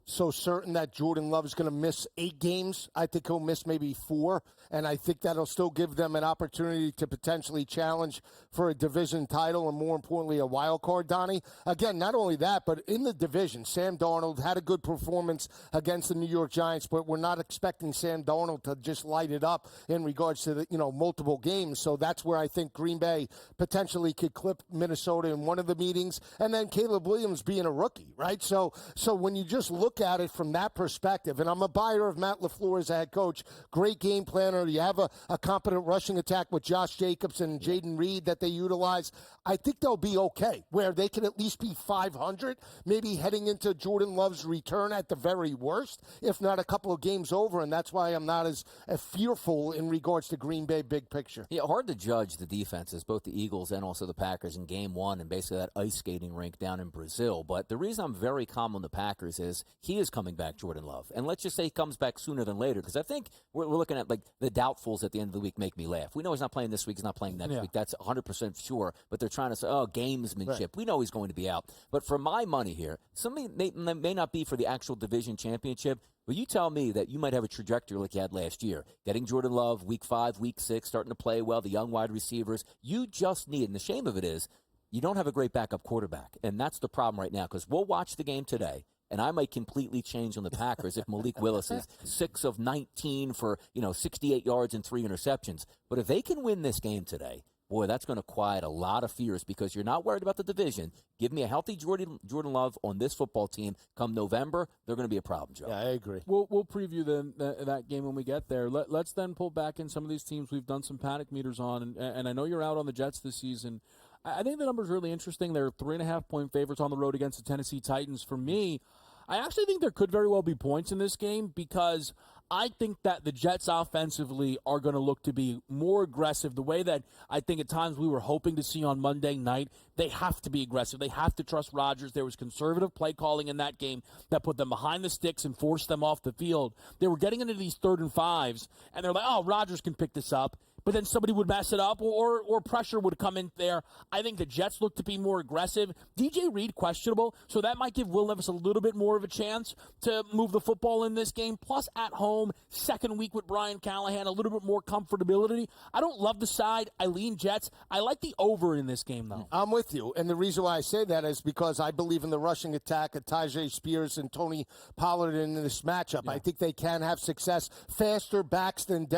so certain that Jordan Love is going to miss 8 games. I think he'll miss maybe 4, and I think that'll still give them an opportunity to potentially challenge for a division title and, more importantly, a wild card, Donnie. Again, not only that, but in the division, Sam Darnold had a good performance against the New York Giants, but we're not expecting Sam Darnold to just light it up in regards to the, multiple games. So that's where I think Green Bay potentially could clip Minnesota in one of the meetings, and then Caleb Williams being a rookie, right? So when you just look at it from that perspective, and I'm a buyer of Matt LaFleur as a head coach, great game planner. You have a competent rushing attack with Josh Jacobs and Jaden Reed that they utilize. I think they'll be okay, where they can at least be 500, maybe heading into Jordan Love's return at the very worst, if not a couple of games over, and that's why I'm not as fearful in regards to Green Bay big picture. Yeah, hard to judge the defenses, both the Eagles and also the Packers in game 1 and basically that ice skating rink down in Brazil. But the reason I'm very calm on the Packers is he is coming back, Jordan Love. And let's just say he comes back sooner than later, because I think we're looking at, like, the doubtfuls at the end of the week make me laugh. We know he's not playing this week. He's not playing next week. That's 100% sure. But they're trying to say, gamesmanship. Right. We know he's going to be out. But for my money here, something may not be for the actual division championship, but you tell me that you might have a trajectory like you had last year. Getting Jordan Love, week 5, week 6, starting to play well, the young wide receivers. You just need, and the shame of it is, you don't have a great backup quarterback. And that's the problem right now, because we'll watch the game today, and I might completely change on the Packers if Malik Willis is 6 of 19 for 68 yards and 3 interceptions. But if they can win this game today, boy, that's going to quiet a lot of fears because you're not worried about the division. Give me a healthy Jordan Love on this football team. Come November, they're going to be a problem, Joe. Yeah, I agree. We'll preview that game when we get there. Let's then pull back in some of these teams we've done some panic meters on, and I know you're out on the Jets this season. I think the number's really interesting. They're 3.5-point favorites on the road against the Tennessee Titans. For me, I actually think there could very well be points in this game because I think that the Jets offensively are going to look to be more aggressive. The way that I think at times we were hoping to see on Monday night, they have to be aggressive. They have to trust Rodgers. There was conservative play calling in that game that put them behind the sticks and forced them off the field. They were getting into these 3rd and 5s, and they're like, oh, Rodgers can pick this up. But then somebody would mess it up or pressure would come in there. I think the Jets look to be more aggressive. DJ Reed questionable, so that might give Will Levis a little bit more of a chance to move the football in this game. Plus, at home, second week with Brian Callahan, a little bit more comfortability. I don't love the side. I lean Jets. I like the over in this game, though. I'm with you. And the reason why I say that is because I believe in the rushing attack of Tajay Spears and Tony Pollard in this matchup. Yeah. I think they can have success. Faster backs than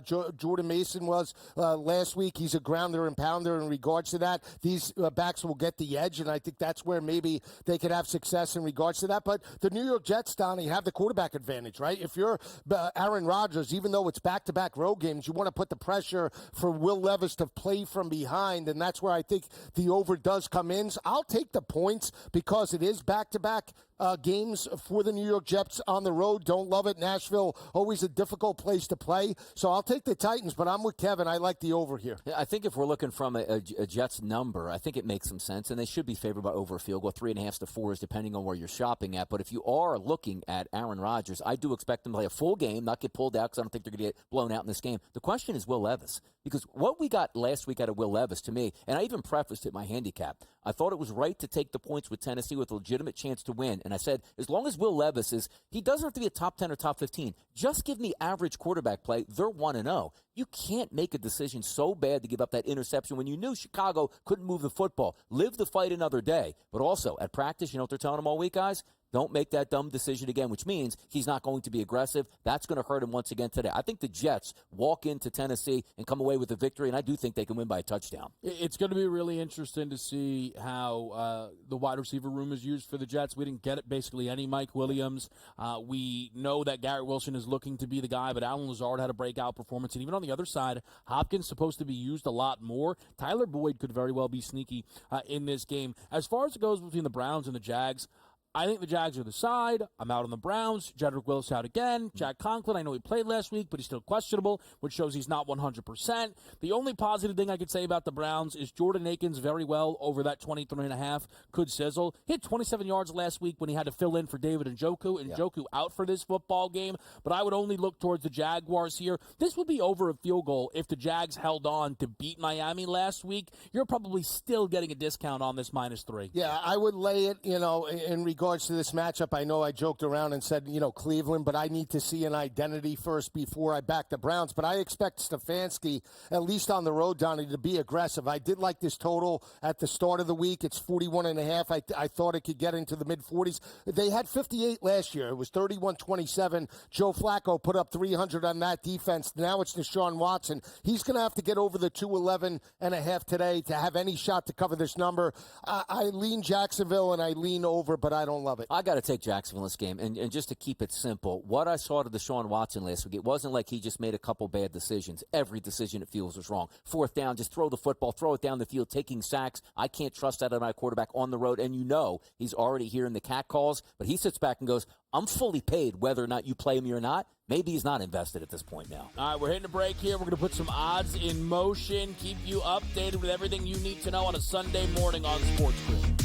Jordan Mason was last week. He's a grounder and pounder in regards to that. These backs will get the edge, and I think that's where maybe they could have success in regards to that. But the New York Jets, Donnie, have the quarterback advantage, right? If you're Aaron Rodgers, even though it's back-to-back road games, you want to put the pressure for Will Levis to play from behind, and that's where I think the over does come in. So I'll take the points because it is back-to-back games for the New York Jets on the road. Don't love it. Nashville, always a difficult place to play. So I'll take the Titans, but I'm with Kevin. I like the over here. Yeah, I think if we're looking from a Jets number, I think it makes some sense, and they should be favored by over a field goal, 3.5 to 4s, depending on where you're shopping at. But if you are looking at Aaron Rodgers, I do expect them to play a full game, not get pulled out because I don't think they're going to get blown out in this game. The question is Will Levis, because what we got last week out of Will Levis, to me, and I even prefaced it my handicap, I thought it was right to take the points with Tennessee with a legitimate chance to win. And I said, as long as Will Levis he doesn't have to be a top 10 or top 15. Just give me average quarterback play. They're 1-0. You can't make a decision so bad to give up that interception when you knew Chicago couldn't move the football. Live the fight another day. But also, at practice, you know what they're telling them all week, guys? Don't make that dumb decision again, which means he's not going to be aggressive. That's going to hurt him once again today. I think the Jets walk into Tennessee and come away with a victory, and I do think they can win by a touchdown. It's going to be really interesting to see how the wide receiver room is used for the Jets. We didn't get basically any Mike Williams. We know that Garrett Wilson is looking to be the guy, but Allen Lazard had a breakout performance. And even on the other side, Hopkins supposed to be used a lot more. Tyler Boyd could very well be sneaky in this game. As far as it goes between the Browns and the Jags, I think the Jags are the side. I'm out on the Browns. Jedrick Wills out again. Jack Conklin, I know he played last week, but he's still questionable, which shows he's not 100%. The only positive thing I could say about the Browns is Jordan Akins very well over that 23.5 could sizzle. He had 27 yards last week when he had to fill in for David Njoku. Njoku out for this football game, but I would only look towards the Jaguars here. This would be over a field goal if the Jags held on to beat Miami last week. You're probably still getting a discount on this -3. Yeah, I would lay it, in regards to this matchup. I know I joked around and said, Cleveland, but I need to see an identity first before I back the Browns. But I expect Stefanski, at least on the road, Donnie, to be aggressive. I did like this total at the start of the week. It's 41.5. I thought it could get into the mid-40s. They had 58 last year. It was 31-27. Joe Flacco put up 300 on that defense. Now it's Deshaun Watson. He's going to have to get over the 211.5 today to have any shot to cover this number. I lean Jacksonville and I lean over, but I don't love it. I got to take Jacksonville in this game. And just to keep it simple, what I saw to Deshaun Watson last week, it wasn't like he just made a couple bad decisions. Every decision it feels was wrong. Fourth down, just throw the football, throw it down the field, taking sacks. I can't trust that on my quarterback on the road. And he's already hearing the cat calls, but he sits back and goes, I'm fully paid whether or not you play me or not. Maybe he's not invested at this point now. All right, we're hitting a break here. We're going to put some odds in motion, keep you updated with everything you need to know on a Sunday morning on SportsGrid.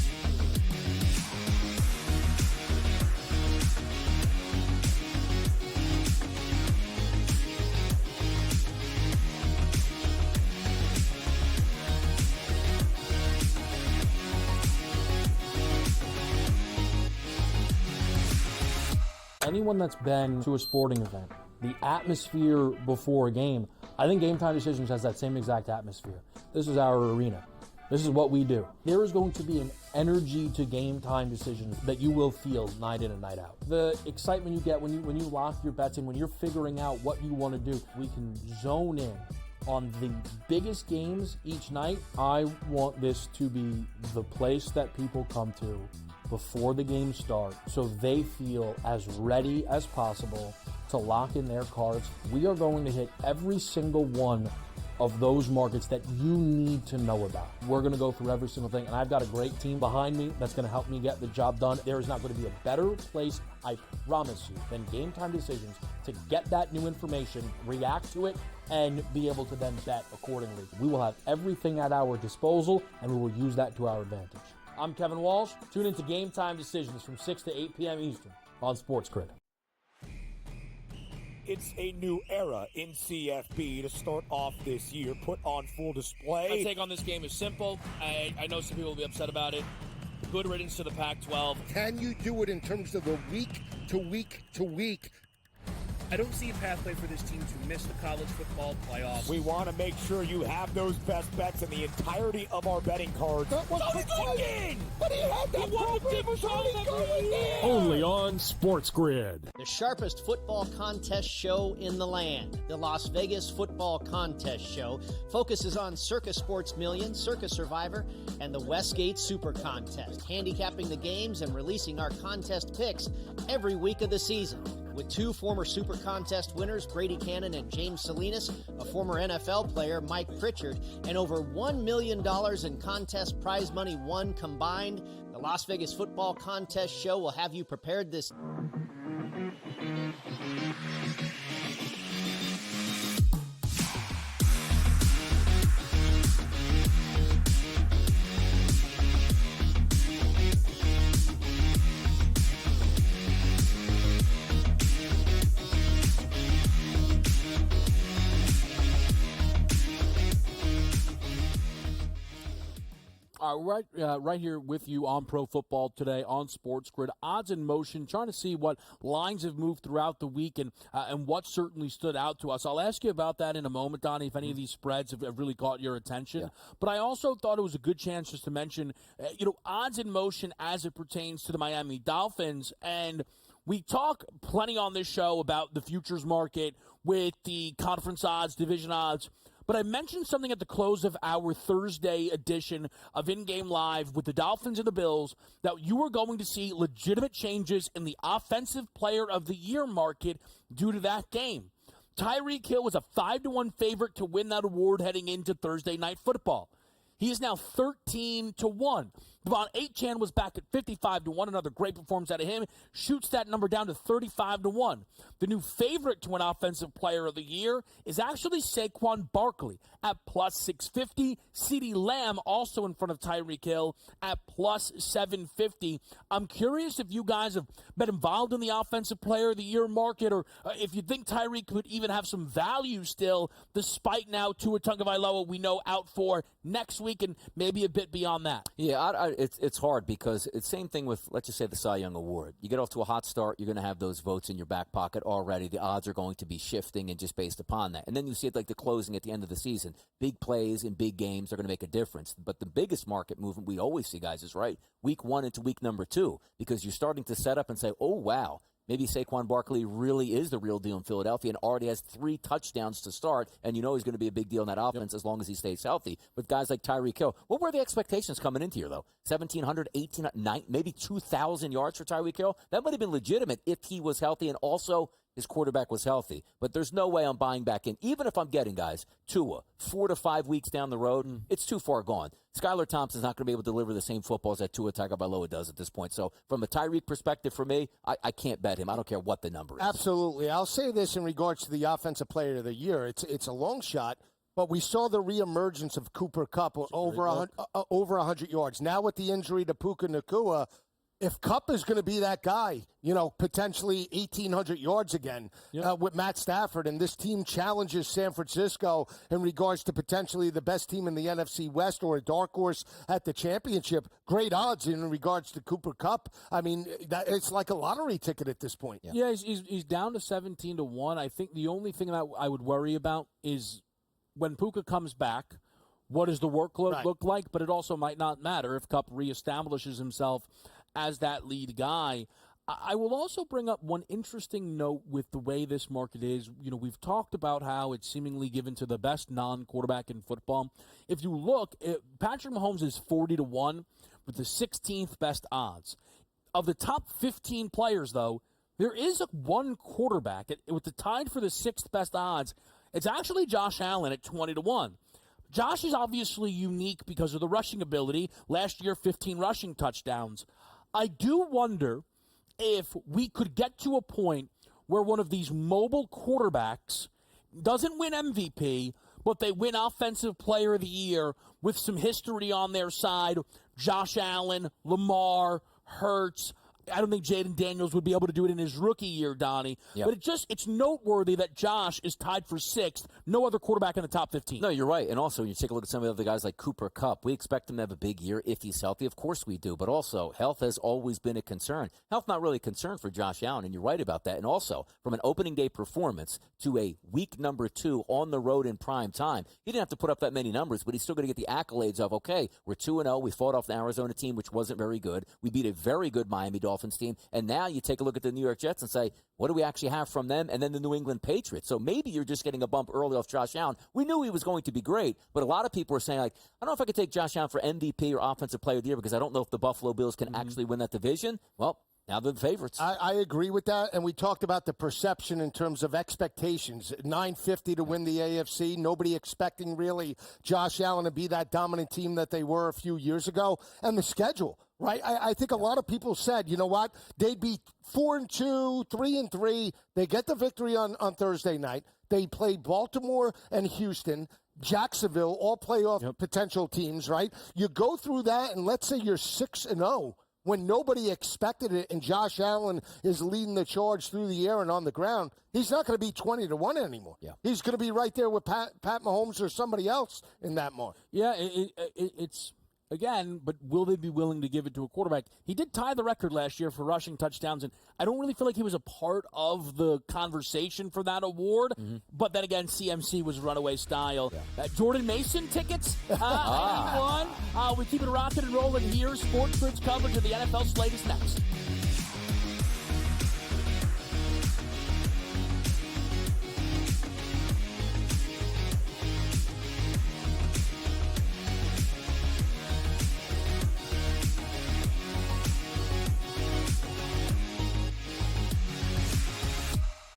Anyone that's been to a sporting event, the atmosphere before a game, I think Game Time Decisions has that same exact atmosphere. This is our arena. This is what we do. There is going to be an energy to Game Time Decisions that you will feel night in and night out. The excitement you get when you lock your bets in, when you're figuring out what you want to do, we can zone in on the biggest games each night, I want this to be the place that people come to before the games start so they feel as ready as possible to lock in their cards. We are going to hit every single one of those markets that you need to know about. We're going to go through every single thing, and I've got a great team behind me that's going to help me get the job done. There is not going to be a better place, I promise you, than Game Time Decisions to get that new information, react to it, and be able to then bet accordingly. We will have everything at our disposal, and we will use that to our advantage. I'm Kevin Walsh. Tune into Game Time Decisions from 6 to 8 p.m. Eastern on SportsGrid. It's a new era in CFB to start off this year, put on full display. My take on this game is simple. I know some people will be upset about it. Good riddance to the Pac-12. Can you do it in terms of the week to week to week? I don't see a pathway for this team to miss the college football playoffs. We want to make sure you have those best bets in the entirety of our betting cards. That was cooking! But he had that program was already going there! Only on SportsGrid. The sharpest football contest show in the land, the Las Vegas Football Contest Show, focuses on Circus Sports Million, Circus Survivor, and the Westgate Super Contest, handicapping the games and releasing our contest picks every week of the season. With two former Super Contest winners, Brady Cannon and James Salinas, a former NFL player, Mike Pritchard, and over $1 million in contest prize money won combined, the Las Vegas Football Contest Show will have you prepared this. Right here with you on Pro Football Today on SportsGrid. Odds in motion, trying to see what lines have moved throughout the week and what certainly stood out to us. I'll ask you about that in a moment, Donnie, if any of these spreads have really caught your attention. Yeah. But I also thought it was a good chance just to mention, odds in motion as it pertains to the Miami Dolphins. And we talk plenty on this show about the futures market with the conference odds, division odds. But I mentioned something at the close of our Thursday edition of In Game Live with the Dolphins and the Bills that you were going to see legitimate changes in the Offensive Player of the Year market due to that game. Tyreek Hill was a 5-1 favorite to win that award heading into Thursday Night Football. He is now 13-1. Devon Achane was back at 55-1. Another great performance out of him. Shoots that number down to 35-1. The new favorite to win Offensive Player of the Year is actually Saquon Barkley at plus 650. CeeDee Lamb also in front of Tyreek Hill at plus 750. I'm curious if you guys have been involved in the Offensive Player of the Year market, or if you think Tyreek could even have some value still, despite now Tua Tagovailoa we know out for next week and maybe a bit beyond that. Yeah, it's hard because it's the same thing with, let's just say, the Cy Young Award. You get off to a hot start, you're going to have those votes in your back pocket already. The odds are going to be shifting and just based upon that. And then you see it like the closing at the end of the season. Big plays in big games are going to make a difference. But the biggest market movement we always see, guys, is right week 1 into week number 2, because you're starting to set up and say, oh, wow, maybe Saquon Barkley really is the real deal in Philadelphia and already has 3 touchdowns to start, and you know he's going to be a big deal in that offense as long as he stays healthy. With guys like Tyreek Hill, what were the expectations coming into here, though? 1,700, 1,800, maybe 2,000 yards for Tyreek Hill? That might have been legitimate if he was healthy and also his quarterback was healthy. But there's no way I'm buying back in. Even if I'm getting, guys, Tua, 4 to 5 weeks down the road, it's too far gone. Skylar Thompson's not going to be able to deliver the same footballs that Tua Tagovailoa does at this point. So from a Tyreek perspective for me, I can't bet him. I don't care what the number is. Absolutely. I'll say this in regards to the Offensive Player of the Year. It's a long shot, but we saw the reemergence of Cooper Kupp over 100 yards. Now with the injury to Puka Nacua, if Kupp is going to be that guy, potentially 1,800 yards again with Matt Stafford, and this team challenges San Francisco in regards to potentially the best team in the NFC West or a dark horse at the championship, great odds in regards to Cooper Kupp. I mean, it's like a lottery ticket at this point. Yeah, he's down to 17-1. I think the only thing that I would worry about is when Puka comes back, what does the workload look like? But it also might not matter if Kupp reestablishes himself as that lead guy. I will also bring up one interesting note with the way this market is. We've talked about how it's seemingly given to the best non-quarterback in football. If you look, Patrick Mahomes is 40-1 with the 16th best odds. Of the top 15 players, though, there is one quarterback with the tied for the 6th best odds. It's actually Josh Allen at 20-1. Josh is obviously unique because of the rushing ability. Last year, 15 rushing touchdowns. I do wonder if we could get to a point where one of these mobile quarterbacks doesn't win MVP, but they win Offensive Player of the Year with some history on their side. Josh Allen, Lamar, Hurts. I don't think Jaden Daniels would be able to do it in his rookie year, Donnie. Yep. But it's noteworthy that Josh is tied for 6th. No other quarterback in the top 15. No, you're right. And also, you take a look at some of the other guys like Cooper Kupp. We expect him to have a big year if he's healthy. Of course we do. But also, health has always been a concern. Health not really a concern for Josh Allen, and you're right about that. And also, from an opening day performance to a week number 2 on the road in prime time, he didn't have to put up that many numbers, but he's still going to get the accolades of, okay, we're 2-0. We fought off the Arizona team, which wasn't very good. We beat a very good Miami Dolphins team. And now you take a look at the New York Jets and say, what do we actually have from them? And then the New England Patriots. So maybe you're just getting a bump early off Josh Allen. We knew he was going to be great, but a lot of people are saying, like, I don't know if I could take Josh Allen for MVP or Offensive Player of the Year because I don't know if the Buffalo Bills can actually win that division. Well, now they're the favorites. I agree with that, and we talked about the perception in terms of expectations. $950 to win the AFC. Nobody expecting really Josh Allen to be that dominant team that they were a few years ago. And the schedule, right? I think a lot of people said, you know what? They'd be 4-2, 3-3. They get the victory on Thursday night. They play Baltimore and Houston. Jacksonville, all playoff potential teams, right? You go through that, and let's say you're 6-0. When nobody expected it and Josh Allen is leading the charge through the air and on the ground, he's not going to be 20-1 anymore. Yeah. He's going to be right there with Pat Mahomes or somebody else in that mark. Yeah, it's again, but will they be willing to give it to a quarterback? He did tie the record last year for rushing touchdowns, and I don't really feel like he was a part of the conversation for that award. But then again, CMC was runaway style. Jordan Mason tickets, anyone? We keep it rocking and rolling here. SportsGrid's coverage of the NFL slate is next.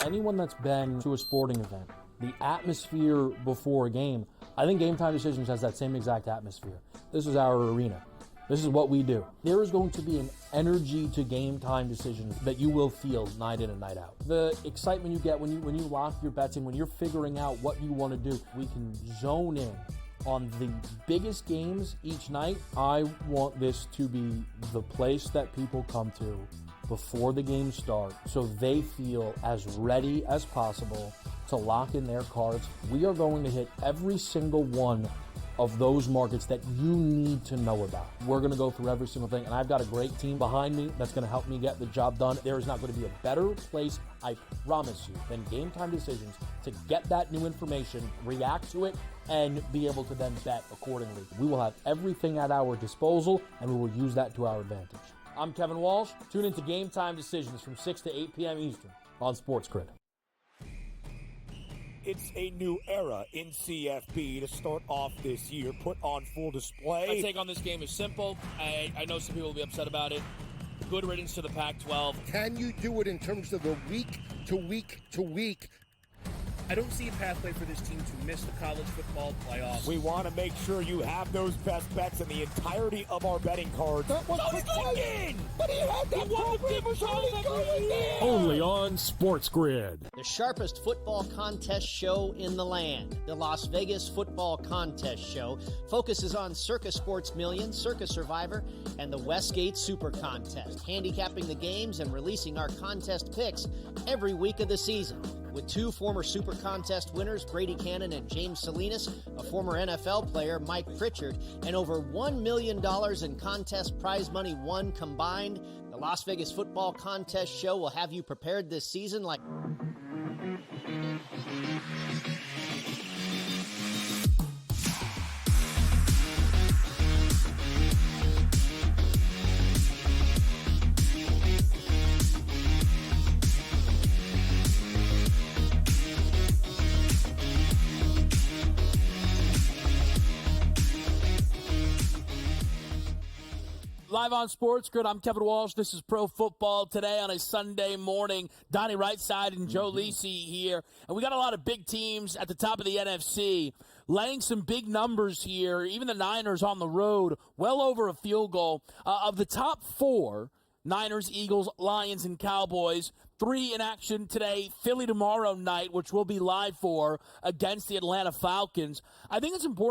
Anyone that's been to a sporting event, the atmosphere before a game, I think Game Time Decisions has that same exact atmosphere. This is our arena. This is what we do. There is going to be an energy to Game Time Decisions that you will feel night in and night out. The excitement you get when you lock your bets in, when you're figuring out what you want to do, we can zone in on the biggest games each night. I want this to be the place that people come to before the games start so they feel as ready as possible to lock in their cards. We are going to hit every single one of those markets that you need to know about. We're going to go through every single thing, and I've got a great team behind me that's going to help me get the job done. There is not going to be a better place, I promise you, than Game Time Decisions to get that new information, react to it, and be able to then bet accordingly. We will have everything at our disposal, and we will use that to our advantage. I'm Kevin Walsh. Tune into Game Time Decisions from 6 to 8 p.m. Eastern on SportsGrid. It's a new era in CFB to start off this year, put on full display. My take on this game is simple. I know some people will be upset about it. Good riddance to the Pac-12. Can you do it in terms of the week to week to week? I don't see a pathway for this team to miss the college football playoffs. We want to make sure you have those best bets in the entirety of our betting cards. That was But he had that program going there. Only on SportsGrid. The sharpest football contest show in the land. The Las Vegas Football Contest Show focuses on Circa Sports Million, Circa Survivor, and the Westgate Super Contest, handicapping the games and releasing our contest picks every week of the season. With two former Super Contest winners, Brady Cannon and James Salinas, a former NFL player, Mike Pritchard, and over $1 million in contest prize money won combined, the Las Vegas Football Contest Show will have you prepared this season like... Live on SportsGrid, I'm Kevin Walsh. This is Pro Football Today on a Sunday morning. Donnie Rightside and Joe Lisi here. And we got a lot of big teams at the top of the NFC laying some big numbers here. Even the Niners on the road, well over a field goal. Of the top four, Niners, Eagles, Lions, and Cowboys, 3 in action today. Philly tomorrow night, which we'll be live for, against the Atlanta Falcons. I think it's important